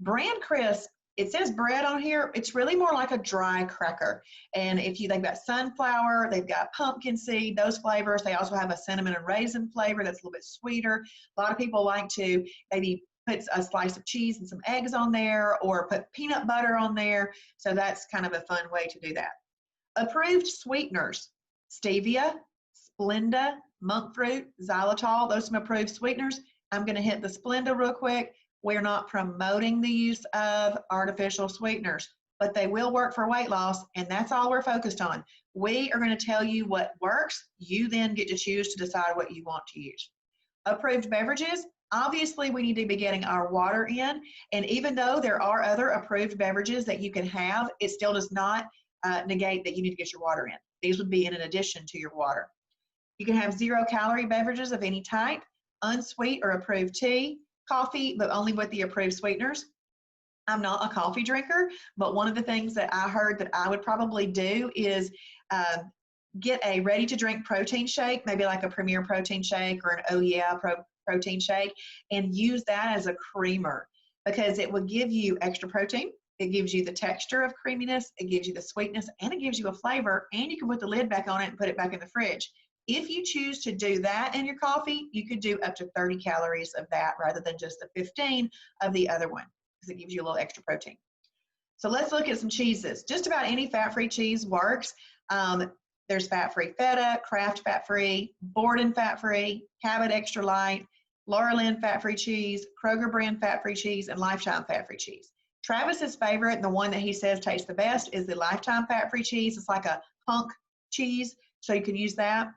Bran Crisp, it says bread on here. It's really more like a dry cracker. And they've got sunflower, they've got pumpkin seed, those flavors. They also have a cinnamon and raisin flavor that's a little bit sweeter. A lot of people like to maybe put a slice of cheese and some eggs on there, or put peanut butter on there. So that's kind of a fun way to do that. Approved sweeteners: stevia, Splenda, monk fruit, xylitol. Those are some approved sweeteners. I'm going to hit the Splenda real quick. We're not promoting the use of artificial sweeteners, but they will work for weight loss, and that's all we're focused on. We are going to tell you what works. You then get to choose to decide what you want to use. Approved beverages, obviously we need to be getting our water in, and even though there are other approved beverages that you can have, it still does not negate that you need to get your water in. These would be in addition to your water. You can have 0-calorie beverages of any type, unsweet or approved tea, coffee, but only with the approved sweeteners. I'm not a coffee drinker, but one of the things that I heard that I would probably do is get a ready-to-drink protein shake, maybe like a Premier protein shake or an Oh Yeah protein shake, and use that as a creamer because it will give you extra protein. It gives you the texture of creaminess, it gives you the sweetness, and it gives you a flavor, and you can put the lid back on it and put it back in the fridge. If you choose to do that in your coffee, you could do up to 30 calories of that rather than just the 15 of the other one because it gives you a little extra protein. So let's look at some cheeses. Just about any fat-free cheese works. There's fat-free feta, Kraft fat-free, Borden fat-free, Cabot extra light, Laura Lynn fat-free cheese, Kroger brand fat-free cheese, and Lifetime fat-free cheese. Travis's favorite, and the one that he says tastes the best, is the Lifetime fat-free cheese. It's like a hunk cheese, so you can use that.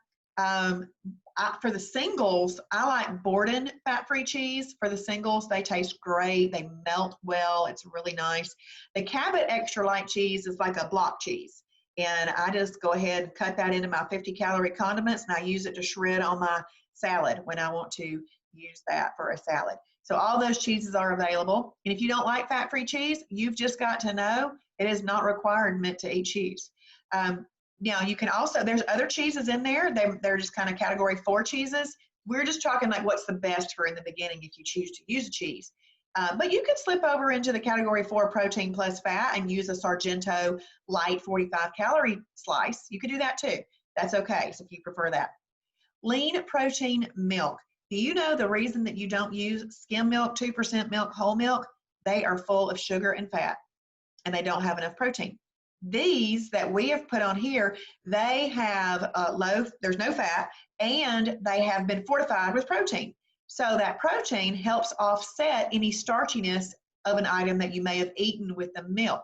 For the singles, I like Borden fat-free cheese. For the singles, they taste great. They melt well. It's really nice. The Cabot extra light cheese is like a block cheese. And I just go ahead and cut that into my 50-calorie condiments, and I use it to shred on my salad when I want to use that for a salad. So all those cheeses are available. And if you don't like fat-free cheese, you've just got to know it is not required meant to eat cheese. Now, you can also, there's other cheeses in there. They're just kind of category 4 cheeses. We're just talking like what's the best for in the beginning if you choose to use a cheese. But you could slip over into the category 4 protein plus fat and use a Sargento light 45-calorie slice. You could do that too. That's okay, so if you prefer that. Lean protein milk. Do you know the reason that you don't use skim milk, 2% milk, whole milk? They are full of sugar and fat, and they don't have enough protein. These that we have put on here, they have there's no fat, and they have been fortified with protein. So that protein helps offset any starchiness of an item that you may have eaten with the milk.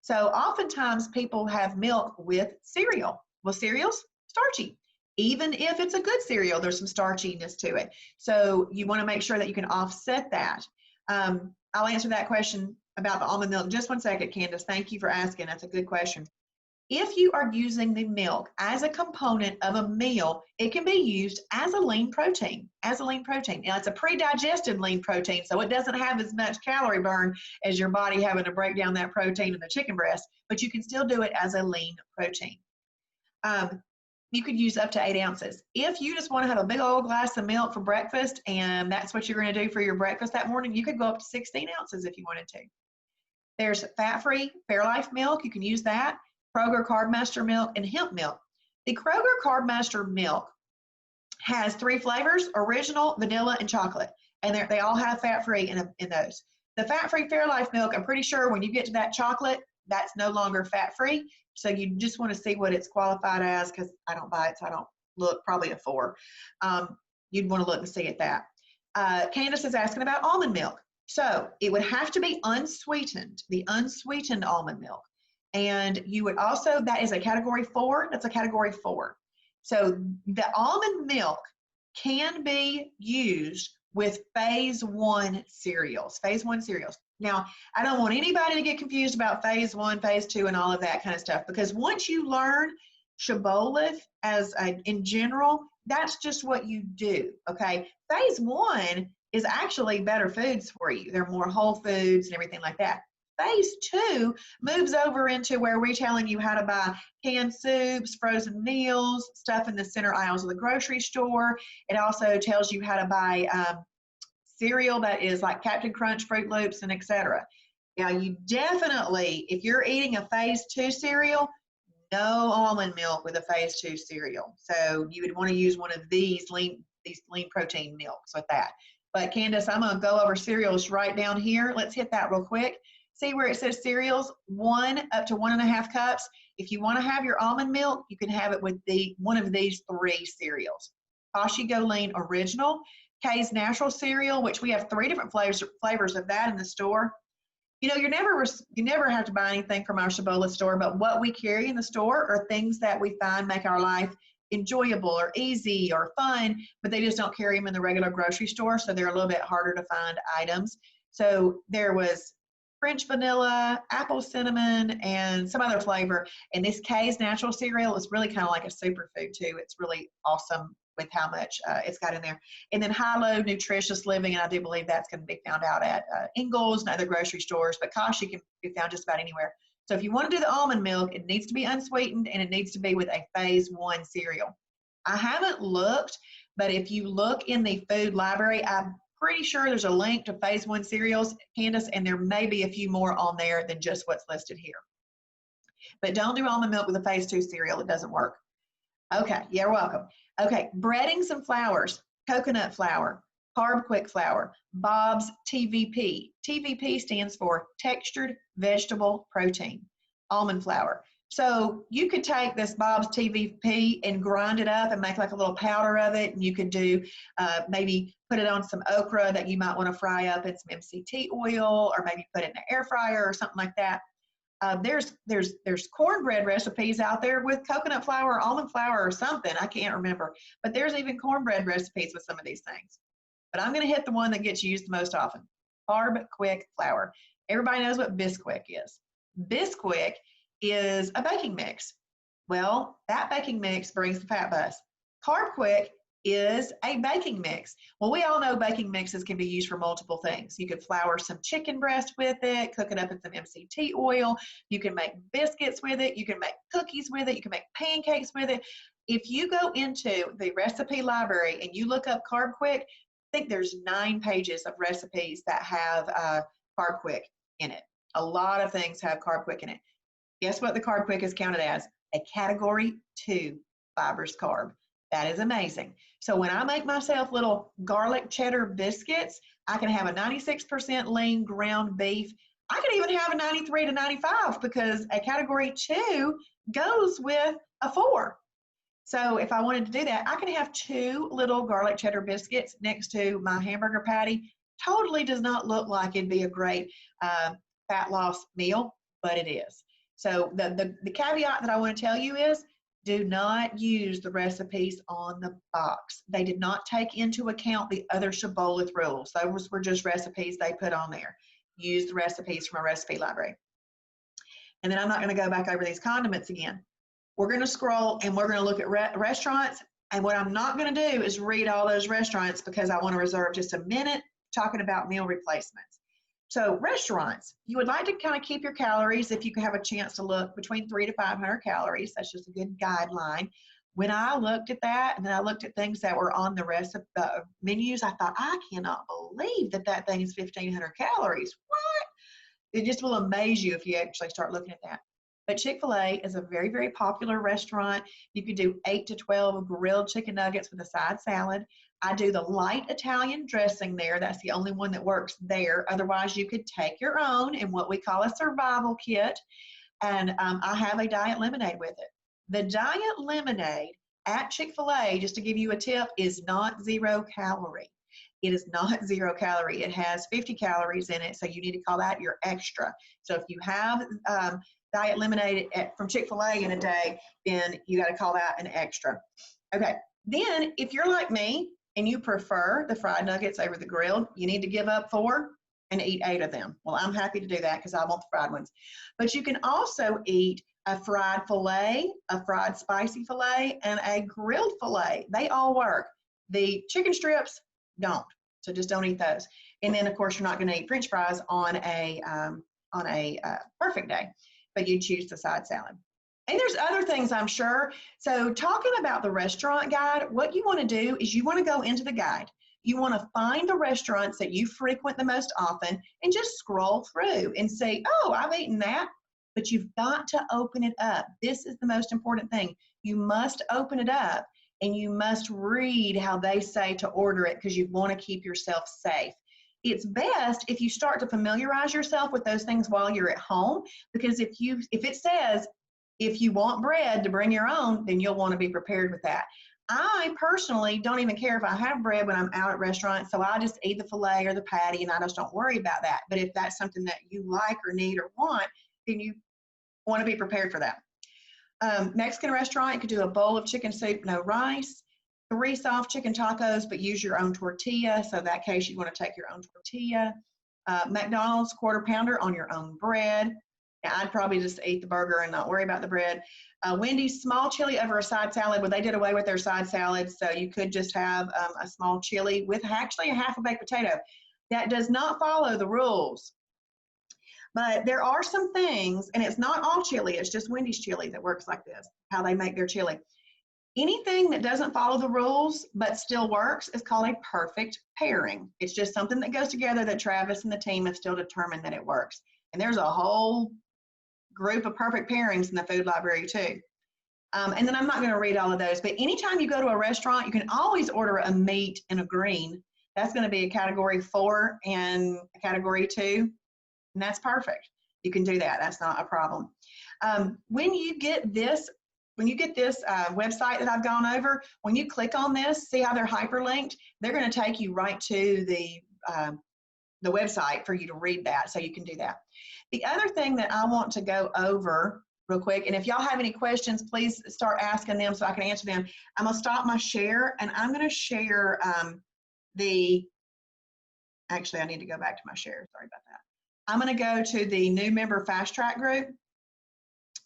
So oftentimes people have milk with cereal. Well, cereal's starchy. Even if it's a good cereal, there's some starchiness to it. So you want to make sure that you can offset that. I'll answer that question about the almond milk in just one second, Candace. Thank you for asking. That's a good question. If you are using the milk as a component of a meal, it can be used as a lean protein, Now, it's a pre-digested lean protein, so it doesn't have as much calorie burn as your body having to break down that protein in the chicken breast, but you can still do it as a lean protein. You could use up to 8 ounces. If you just want to have a big old glass of milk for breakfast and that's what you're going to do for your breakfast that morning, you could go up to 16 ounces if you wanted to. There's fat-free Fairlife milk. You can use that. Kroger Carbmaster milk and hemp milk. The Kroger Carbmaster milk has 3 flavors: original, vanilla, and chocolate. And they all have fat-free in those. The fat-free Fairlife milk, I'm pretty sure when you get to that chocolate, that's no longer fat-free. So you just want to see what it's qualified as, because I don't buy it, so I don't look, probably a 4. You'd want to look and see at that. Candace is asking about almond milk. So it would have to be unsweetened, the unsweetened almond milk. And you would also, that is a category 4, that's a category 4. So the almond milk can be used with phase 1 cereals. Phase 1 cereals. Now, I don't want anybody to get confused about phase 1, phase 2, and all of that kind of stuff, because once you learn shibboleth in general, that's just what you do, okay? Phase 1 is actually better foods for you. They're more whole foods and everything like that. Phase 2 moves over into where we're telling you how to buy canned soups, frozen meals, stuff in the center aisles of the grocery store. It also tells you how to buy cereal that is like Captain Crunch, Fruit Loops, and etc. Now, you definitely, if you're eating a phase 2 cereal, no almond milk with a phase 2 cereal. So you would want to use one of these lean protein milks with that. But Candace, I'm going to go over cereals right down here. Let's hit that real quick. See where it says cereals, 1 up to 1.5 cups. If you want to have your almond milk, you can have it with one of these 3 cereals. Kashi Go Lean Original, K's Natural Cereal, which we have 3 different flavors of that in the store. You know, you never have to buy anything from our shibboleth store, but what we carry in the store are things that we find make our life enjoyable or easy or fun, but they just don't carry them in the regular grocery store, so they're a little bit harder to find items. So there was French vanilla, apple cinnamon, and some other flavor. And this K's Natural Cereal is really kind of like a superfood too. It's really awesome with how much it's got in there. And then High-Low Nutritious Living, and I do believe that's going to be found out at Ingles and other grocery stores, but Kashi can be found just about anywhere. So if you want to do the almond milk, it needs to be unsweetened, and it needs to be with a phase 1 cereal. I haven't looked, but if you look in the food library, I'm pretty sure there's a link to phase 1 cereals, Candace, and there may be a few more on there than just what's listed here. But don't do almond milk with a phase 2 cereal. It doesn't work. Okay, you're welcome. Okay, breadings and flours, coconut flour, Carb Quick flour, Bob's TVP. TVP stands for Textured Vegetable Protein, almond flour. So you could take this Bob's TVP and grind it up and make like a little powder of it, and you could do maybe put it on some okra that you might want to fry up in some MCT oil, or maybe put it in an air fryer or something like that. There's cornbread recipes out there with coconut flour or almond flour or something. I can't remember, but there's even cornbread recipes with some of these things. But I'm going to hit the one that gets used the most often. Carb Quick flour. Everybody knows what Bisquick is. Bisquick is a baking mix. Well, that baking mix brings the fat buzz. Carb Quick is a baking mix. Well, we all know baking mixes can be used for multiple things. You could flour some chicken breast with it, cook it up in some MCT oil. You can make biscuits with it. You can make cookies with it. You can make pancakes with it. If you go into the recipe library and you look up Carb Quick, I think there's 9 pages of recipes that have Carb Quick in it. A lot of things have Carb Quick in it. Guess what the Carb Quick is counted as? A category 2 fibrous carb. That is amazing. So when I make myself little garlic cheddar biscuits, I can have a 96% lean ground beef. I can even have a 93 to 95 because a category 2 goes with a 4. So if I wanted to do that, I can have 2 little garlic cheddar biscuits next to my hamburger patty. Totally does not look like it'd be a great fat loss meal, but it is. So the caveat that I want to tell you is, do not use the recipes on the box. They did not take into account the other shibboleth rules. Those were just recipes they put on there. Use the recipes from a recipe library. And then I'm not going to go back over these condiments again. We're going to scroll and we're going to look at restaurants. And what I'm not going to do is read all those restaurants because I want to reserve just a minute talking about meal replacements. So restaurants, you would like to kind of keep your calories if you could have a chance to look between 300 to 500 calories. That's just a good guideline. When I looked at that, and then I looked at things that were on the recipe menus, I thought, I cannot believe that thing is 1,500 calories. What? It just will amaze you if you actually start looking at that. But Chick-fil-A is a very, very popular restaurant. You could do 8 to 12 grilled chicken nuggets with a side salad. I do the light Italian dressing there. That's the only one that works there. Otherwise, you could take your own in what we call a survival kit. And I have a diet lemonade with it. The diet lemonade at Chick-fil-A, just to give you a tip, is not 0 calorie. It is not 0 calorie. It has 50 calories in it, so you need to call that your extra. So if you have diet lemonade from Chick-fil-A in a day, then you got to call that an extra. Okay, then if you're like me and you prefer the fried nuggets over the grilled, you need to give up 4. and eat 8 of them. Well, I'm happy to do that because I want the fried ones. But you can also eat a fried filet, a fried spicy filet, and a grilled filet. They all work. The chicken strips don't, so just don't eat those. And then, of course, you're not going to eat French fries on a perfect day, but you choose the side salad. And there's other things, I'm sure. So talking about the restaurant guide, what you want to do is you want to go into the guide. You want to find the restaurants that you frequent the most often and just scroll through and say, oh, I've eaten that. But you've got to open it up. This is the most important thing. You must open it up and you must read how they say to order it because you want to keep yourself safe. It's best if you start to familiarize yourself with those things while you're at home, because if it says, if you want bread to bring your own, then you'll want to be prepared with that. I personally don't even care if I have bread when I'm out at restaurants, so I just eat the filet or the patty and I just don't worry about that. But if that's something that you like or need or want, then you want to be prepared for that. Mexican restaurant, you could do a bowl of chicken soup, no rice, 3 soft chicken tacos, but use your own tortilla. So in that case, you want to take your own tortilla. McDonald's, quarter pounder on your own bread. Now, I'd probably just eat the burger and not worry about the bread. Wendy's, small chili over a side salad. Well, they did away with their side salads, so you could just have a small chili with actually a half a baked potato. That does not follow the rules. But there are some things, and it's not all chili, it's just Wendy's chili that works like this, how they make their chili. Anything that doesn't follow the rules but still works is called a perfect pairing. It's just something that goes together that Travis and the team have still determined that it works. And there's a whole group of perfect pairings in the food library too. And then I'm not going to read all of those, but anytime you go to a restaurant, you can always order a meat and a green. That's going to be a category 4 and a category 2. And that's perfect. You can do that. That's not a problem. When you get this website that I've gone over, when you click on this, see how they're hyperlinked? They're going to take you right to the website for you to read that, so you can do that. The other thing that I want to go over real quick, and if y'all have any questions, please start asking them so I can answer them. I'm going to stop my share, and I'm going to share actually, I need to go back to my share. Sorry about that. I'm going to go to the new member fast track group,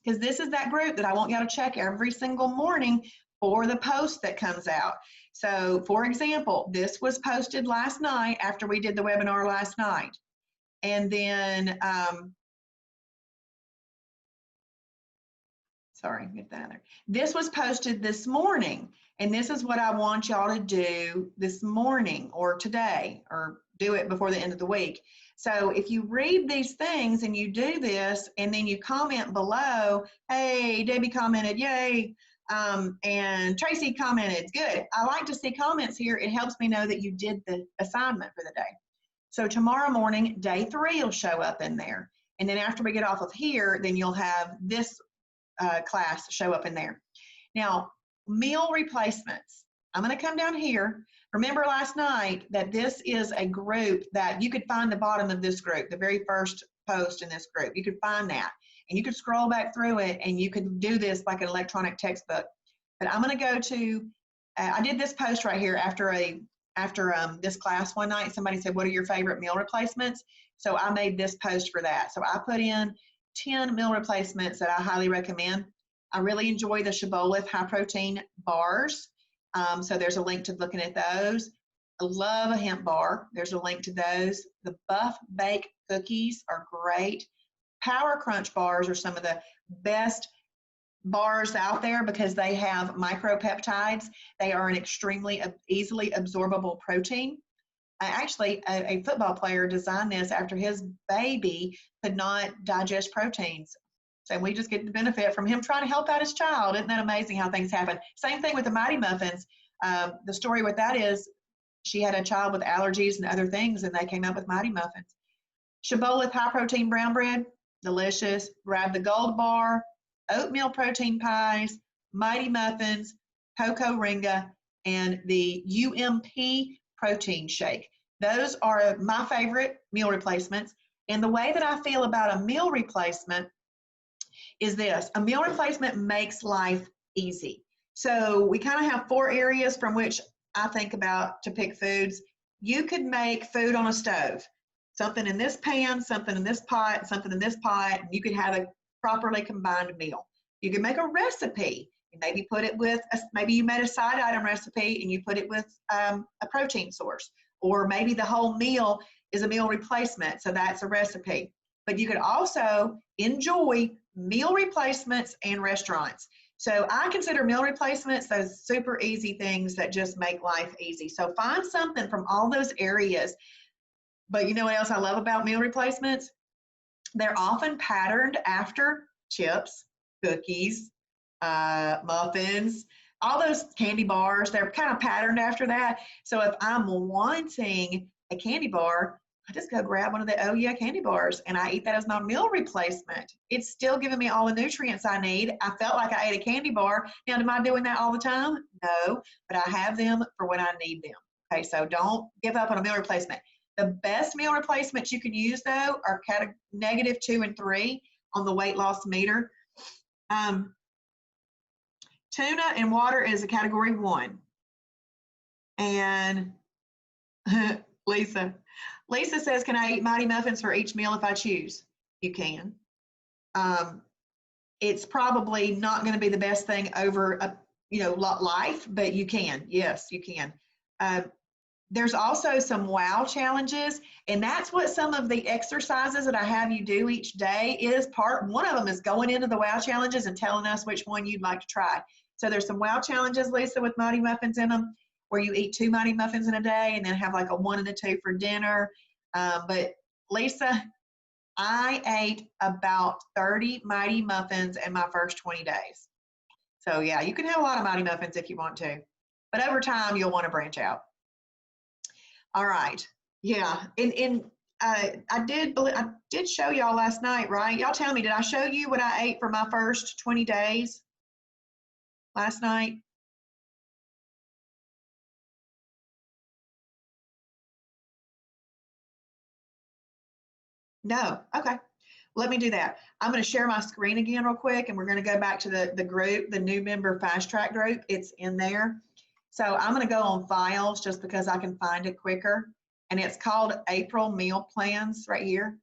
because this is that group that I want y'all to check every single morning for the post that comes out. So for example, this was posted last night after we did the webinar last night. And then, sorry, get that there. This was posted this morning, and this is what I want y'all to do this morning or today, or do it before the end of the week. So if you read these things and you do this, and then you comment below, hey, Debbie commented, yay, and Tracy commented, good. I like to see comments here. It helps me know that you did the assignment for the day. So tomorrow morning, day 3 will show up in there. And then after we get off of here, then you'll have this class show up in there. Now, meal replacements. I'm going to come down here. Remember last night that this is a group that you could find the bottom of this group, the very first post in this group. You could find that, and you could scroll back through it, and you could do this like an electronic textbook. But I'm going to go to, I did this post right here after this class one night. Somebody said, what are your favorite meal replacements? So I made this post for that. So I put in 10 meal replacements that I highly recommend. I really enjoy the Shibboleth high protein bars. So there's a link to looking at those. I love a hemp bar. There's a link to those. The Buff Bake cookies are great. Power Crunch bars are some of the best bars out there because they have micropeptides. They are an extremely easily absorbable protein. Actually, a football player designed this after his baby could not digest proteins. So we just get the benefit from him trying to help out his child. Isn't that amazing how things happen? Same thing with the Mighty Muffins. The story with that is she had a child with allergies and other things, and they came up with Mighty Muffins. Shibboleth high protein brown bread, delicious. Grab the Gold Bar, oatmeal protein pies, Mighty Muffins, Cocoa Ringa, and the UMP protein shake. Those are my favorite meal replacements. And the way that I feel about a meal replacement is this: a meal replacement makes life easy. So we kind of have 4 areas from which I think about to pick foods. You could make food on a stove. something in this pan, something in this pot, something in this pot, and you could have a properly combined meal. You can make a recipe. Maybe put it with, maybe you made a side item recipe and you put it with a protein source. Or maybe the whole meal is a meal replacement, so that's a recipe. But you could also enjoy meal replacements and restaurants. So I consider meal replacements those super easy things that just make life easy. So find something from all those areas. But you know what else I love about meal replacements? They're often patterned after chips, cookies, muffins, all those candy bars. They're kind of patterned after that. So if I'm wanting a candy bar, I just go grab one of the Oh Yeah candy bars and I eat that as my meal replacement. It's still giving me all the nutrients I need. I felt like I ate a candy bar. Now, am I doing that all the time? No, but I have them for when I need them. Okay, so don't give up on a meal replacement. The best meal replacements you can use, though, are -2 and 3 on the weight loss meter. Tuna and water is a category 1. And Lisa says, can I eat Mighty Muffins for each meal if I choose? You can. It's probably not going to be the best thing over a life, but you can. Yes, you can. There's also some wow challenges, and that's what some of the exercises that I have you do each day is part. One of them is going into the wow challenges and telling us which one you'd like to try. So there's some wow challenges, Lisa, with Mighty Muffins in them, where you eat 2 Mighty Muffins in a day and then have like a 1 and a 2 for dinner. But Lisa, I ate about 30 Mighty Muffins in my first 20 days. So yeah, you can have a lot of Mighty Muffins if you want to, but over time you'll want to branch out. All right. Yeah. And I did show y'all last night, right? Y'all tell me, did I show you what I ate for my first 20 days last night? No. Okay. Let me do that. I'm going to share my screen again real quick, and we're going to go back to the group, the new member fast track group. It's in there. So I'm going to go on files just because I can find it quicker. And it's called April Meal Plans right here.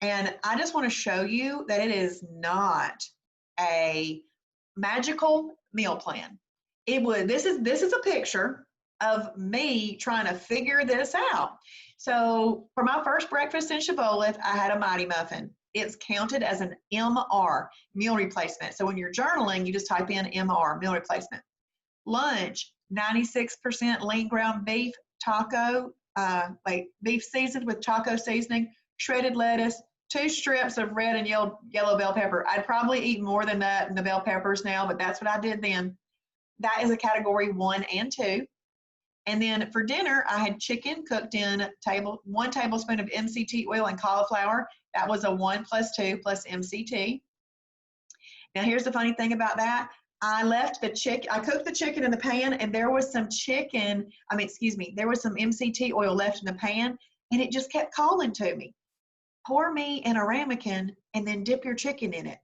And I just want to show you that it is not a magical meal plan. This is a picture of me trying to figure this out. So for my first breakfast in Shibboleth, I had a Mighty Muffin. It's counted as an MR, meal replacement. So when you're journaling, you just type in MR, meal replacement. Lunch, 96% lean ground beef, taco, beef seasoned with taco seasoning, shredded lettuce, 2 strips of red and yellow bell pepper. I'd probably eat more than that in the bell peppers now, but that's what I did then. That is a category 1 and 2. And then for dinner, I had chicken cooked in 1 tablespoon of MCT oil and cauliflower. That was a 1 + 2 + MCT. Now here's the funny thing about that. I cooked the chicken in the pan, and there was some there was some MCT oil left in the pan, and it just kept calling to me. Pour me in a ramekin and then dip your chicken in it.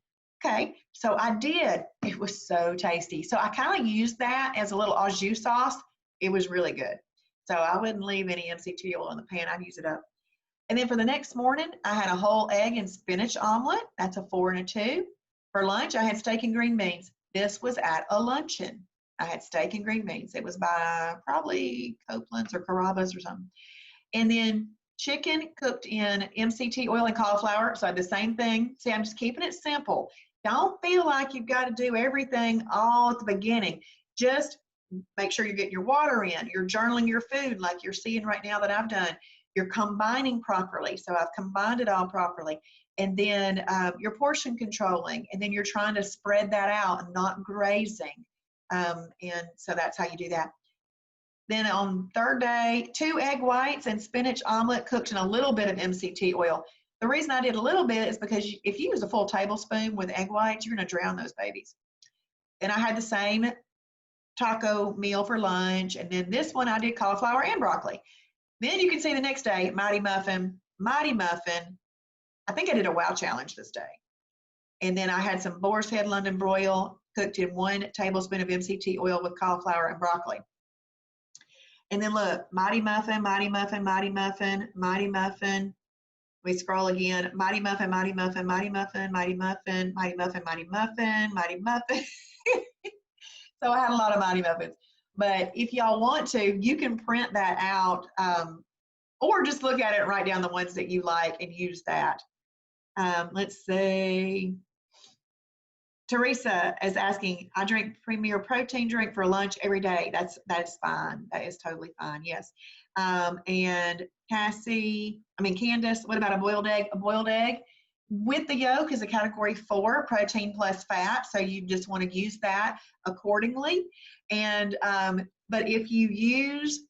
Okay, so I did. It was so tasty. So I kind of used that as a little au jus sauce. It was really good. So I wouldn't leave any MCT oil in the pan. I'd use it up. And then for the next morning, I had a whole egg and spinach omelet. That's a 4 and a 2. For lunch, I had steak and green beans. This was at a luncheon. I had steak and green beans. It was by probably Copeland's or Carrabba's or something. And then chicken cooked in MCT oil and cauliflower. So I had the same thing. See, I'm just keeping it simple. Don't feel like you've got to do everything all at the beginning. Just make sure you're getting your water in. You're journaling your food like you're seeing right now that I've done. You're combining properly. So I've combined it all properly. And then you're portion controlling. And then you're trying to spread that out and not grazing. And so that's how you do that. Then on third day, 2 egg whites and spinach omelet cooked in a little bit of MCT oil. The reason I did a little bit is because if you use a full tablespoon with egg whites, you're going to drown those babies. And I had the same taco meal for lunch. And then this one I did cauliflower and broccoli. Then you can see the next day, Mighty Muffin. I think I did a wow challenge this day. And then I had some boar's head London broil cooked in 1 tablespoon of MCT oil with cauliflower and broccoli. And then look, Mighty Muffin, Mighty Muffin, Mighty Muffin, Mighty Muffin. We scroll again, Mighty Muffin, Mighty Muffin, Mighty Muffin, Mighty Muffin, Mighty Muffin, Mighty Muffin, Mighty Muffin. So I had a lot of Mighty Muffins. But if y'all want to, you can print that out, or just look at it and write down the ones that you like and use that. Let's see. Teresa is asking, I drink Premier protein drink for lunch every day. That's fine. That is totally fine. Yes. And Candace, what about a boiled egg? A boiled egg with the yolk is a category 4, protein plus fat. So you just want to use that accordingly. And, but if you use,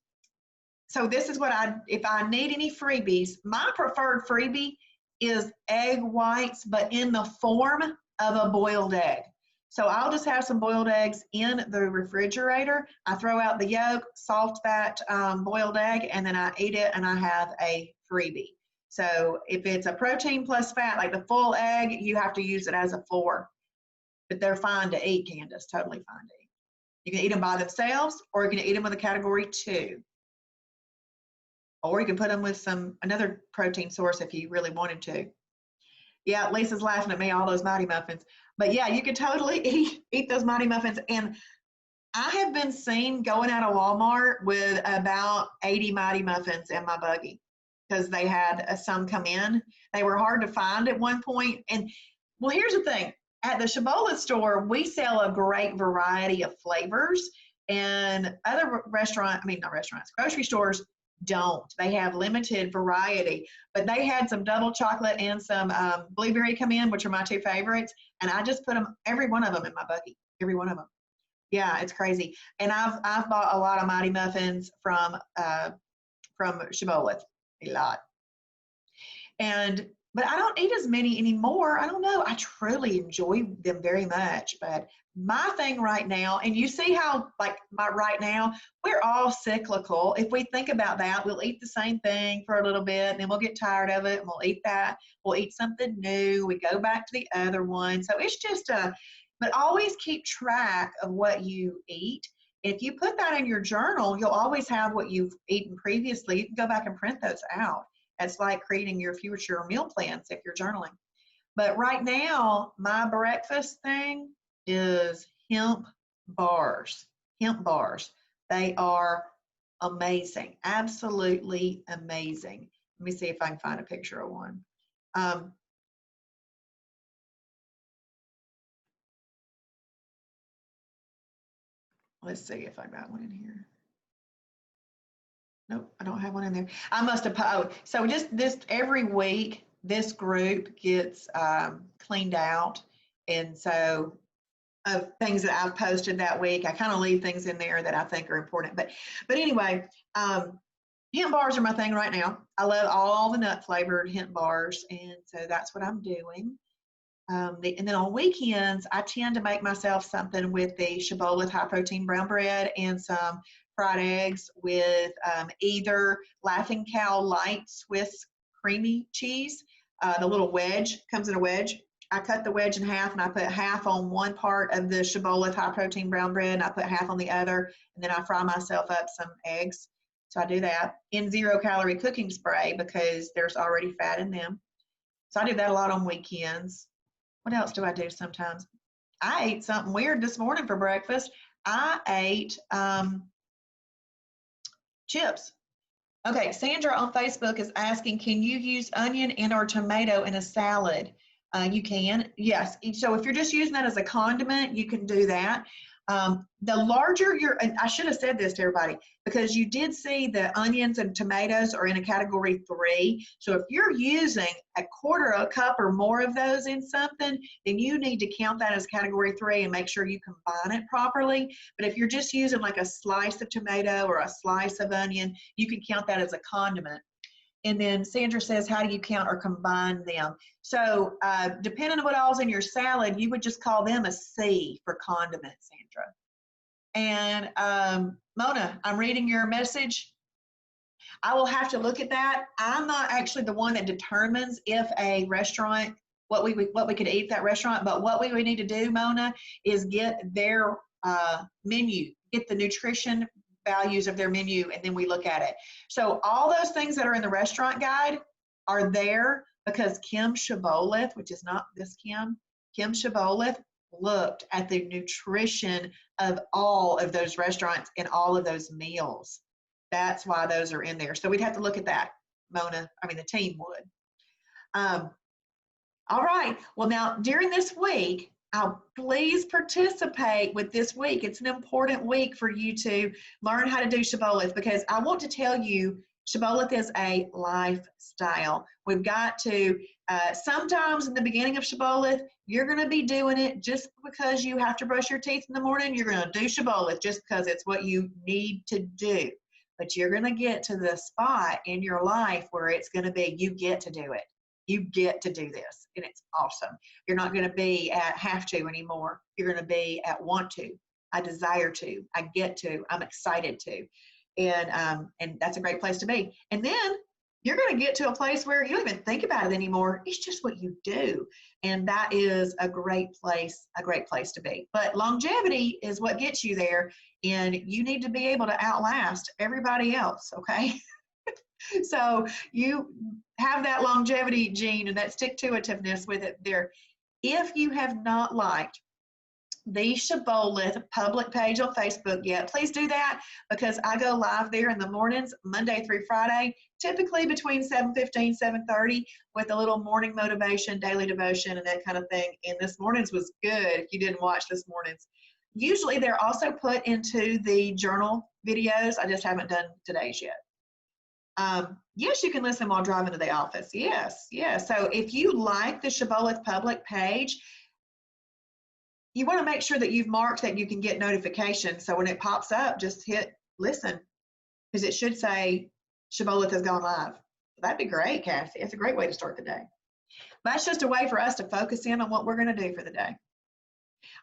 so this is what if I need any freebies, my preferred freebie is egg whites, but in the form of a boiled egg. So I'll just have some boiled eggs in the refrigerator. I throw out the yolk, salt that boiled egg, and then I eat it and I have a freebie. So if it's a protein plus fat, like the full egg, you have to use it as a 4. But they're fine to eat, Candace, totally fine to eat. You can eat them by themselves, or you can eat them with a category 2. Or you can put them with another protein source if you really wanted to. Yeah, Lisa's laughing at me, all those Mighty Muffins. But yeah, you could totally eat those Mighty Muffins. And I have been seen going out of Walmart with about 80 Mighty Muffins in my buggy because they had some come in. They were hard to find at one point. And well, here's the thing. At the Shibboleth store, we sell a great variety of flavors, and other grocery stores don't. They have limited variety, but they had some double chocolate and some blueberry come in, which are my 2 favorites, and I just put every one of them in my buggy, every one of them. Yeah, it's crazy. And I've bought a lot of Mighty Muffins from Shibboleth, a lot. But I don't eat as many anymore. I don't know. I truly enjoy them very much. But my thing right now, and you see how, like, right now, we're all cyclical. If we think about that, we'll eat the same thing for a little bit, and then we'll get tired of it, and we'll eat that. We'll eat something new. We go back to the other one. So it's just but always keep track of what you eat. If you put that in your journal, you'll always have what you've eaten previously. You can go back and print those out. It's like creating your future meal plans if you're journaling. But right now, my breakfast thing is hemp bars. Hemp bars. They are amazing. Absolutely amazing. Let me see if I can find a picture of one. Let's see if I got one in here. Nope, I don't have one in there. I must have, so just every week, this group gets cleaned out. And so of things that I've posted that week, I kind of leave things in there that I think are important. But anyway, hemp bars are my thing right now. I love all the nut flavored hemp bars. And so that's what I'm doing. And then on weekends, I tend to make myself something with the Shibboleth high protein brown bread and some fried eggs with either Laughing Cow light Swiss creamy cheese. The little wedge comes in a wedge. I cut the wedge in half, and I put half on one part of the Shibboleth high protein brown bread, and I put half on the other, and then I fry myself up some eggs. So I do that in 0-calorie cooking spray because there's already fat in them. So I do that a lot on weekends. What else do I do sometimes? I ate something weird this morning for breakfast. I ate chips. Okay, Sandra on Facebook is asking, can you use onion and or tomato in a salad? You can, yes. So if you're just using that as a condiment, you can do that. The larger and I should have said this to everybody, because you did see the onions and tomatoes are in a category 3. So if you're using a cup or more of those in something, then you need to count that as category 3 and make sure you combine it properly. But if you're just using like a slice of tomato or a slice of onion, you can count that as a condiment. And then Sandra says, how do you count or combine them? So depending on what all's in your salad, you would just call them a C for condiment, Sandra. And Mona, I'm reading your message. I will have to look at that. I'm not actually the one that determines if a restaurant, what we could eat at that restaurant, but what we would need to do, Mona, is get their menu, get the nutrition values of their menu, and then we look at it. So all those things that are in the restaurant guide are there because Kim Shibboleth, which is not this Kim Shibboleth, looked at the nutrition of all of those restaurants and all of those meals. That's why those are in there. So we'd have to look at that. The team would. All right. Well, now during this week, please participate with this week. It's an important week for you to learn how to do Shibboleth, because I want to tell you, Shibboleth is a lifestyle. We've got to, sometimes in the beginning of Shibboleth, you're going to be doing it just because you have to brush your teeth in the morning. You're going to do Shibboleth just because it's what you need to do. But you're going to get to the spot in your life where it's going to be, you get to do it. You get to do this, and it's awesome. You're not going to be at have to anymore. You're going to be at want to. I desire to. I get to. I'm excited to. And that's a great place to be. And then you're going to get to a place where you don't even think about it anymore. It's just what you do. And that is a great place to be. But longevity is what gets you there. And you need to be able to outlast everybody else, okay? So you have that longevity gene and that stick-to-itiveness with it there. If you have not liked the Shibboleth public page on Facebook yet, please do that, because I go live there in the mornings, Monday through Friday, typically between 7:15, 7:30, with a little morning motivation, daily devotion, and that kind of thing. And this morning's was good if you didn't watch this morning's. Usually they're also put into the journal videos. I just haven't done today's yet. Yes, you can listen while driving to the office. Yes. So if you like the Shibboleth public page, you want to make sure that you've marked that you can get notifications. So when it pops up, just hit listen, because it should say Shibboleth has gone live. That'd be great, Cassie. It's a great way to start the day. That's just a way for us to focus in on what we're going to do for the day.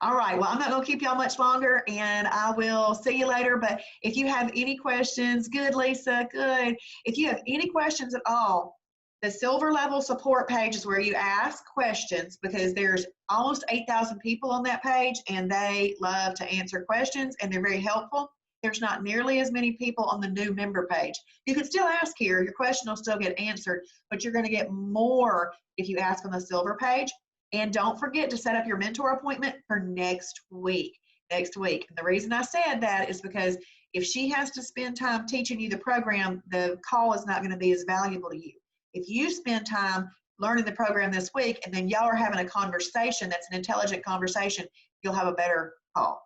All right, well, I'm not going to keep y'all much longer, and I will see you later. But if you have any questions, good, Lisa, good. If you have any questions at all, the silver level support page is where you ask questions, because there's almost 8,000 people on that page, and they love to answer questions, and they're very helpful. There's not nearly as many people on the new member page. You can still ask here. Your question will still get answered, but you're going to get more if you ask on the silver page. And don't forget to set up your mentor appointment for next week. And the reason I said that is because if she has to spend time teaching you the program, the call is not going to be as valuable to you. If you spend time learning the program this week, and then y'all are having a conversation that's an intelligent conversation, you'll have a better call.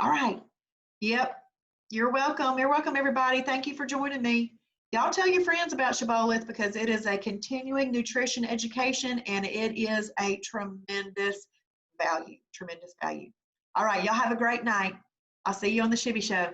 All right. Yep. You're welcome. You're welcome, everybody. Thank you for joining me. Y'all tell your friends about Shibboleth, because it is a continuing nutrition education, and it is a tremendous value. All right, y'all have a great night. I'll see you on the Shibby Show.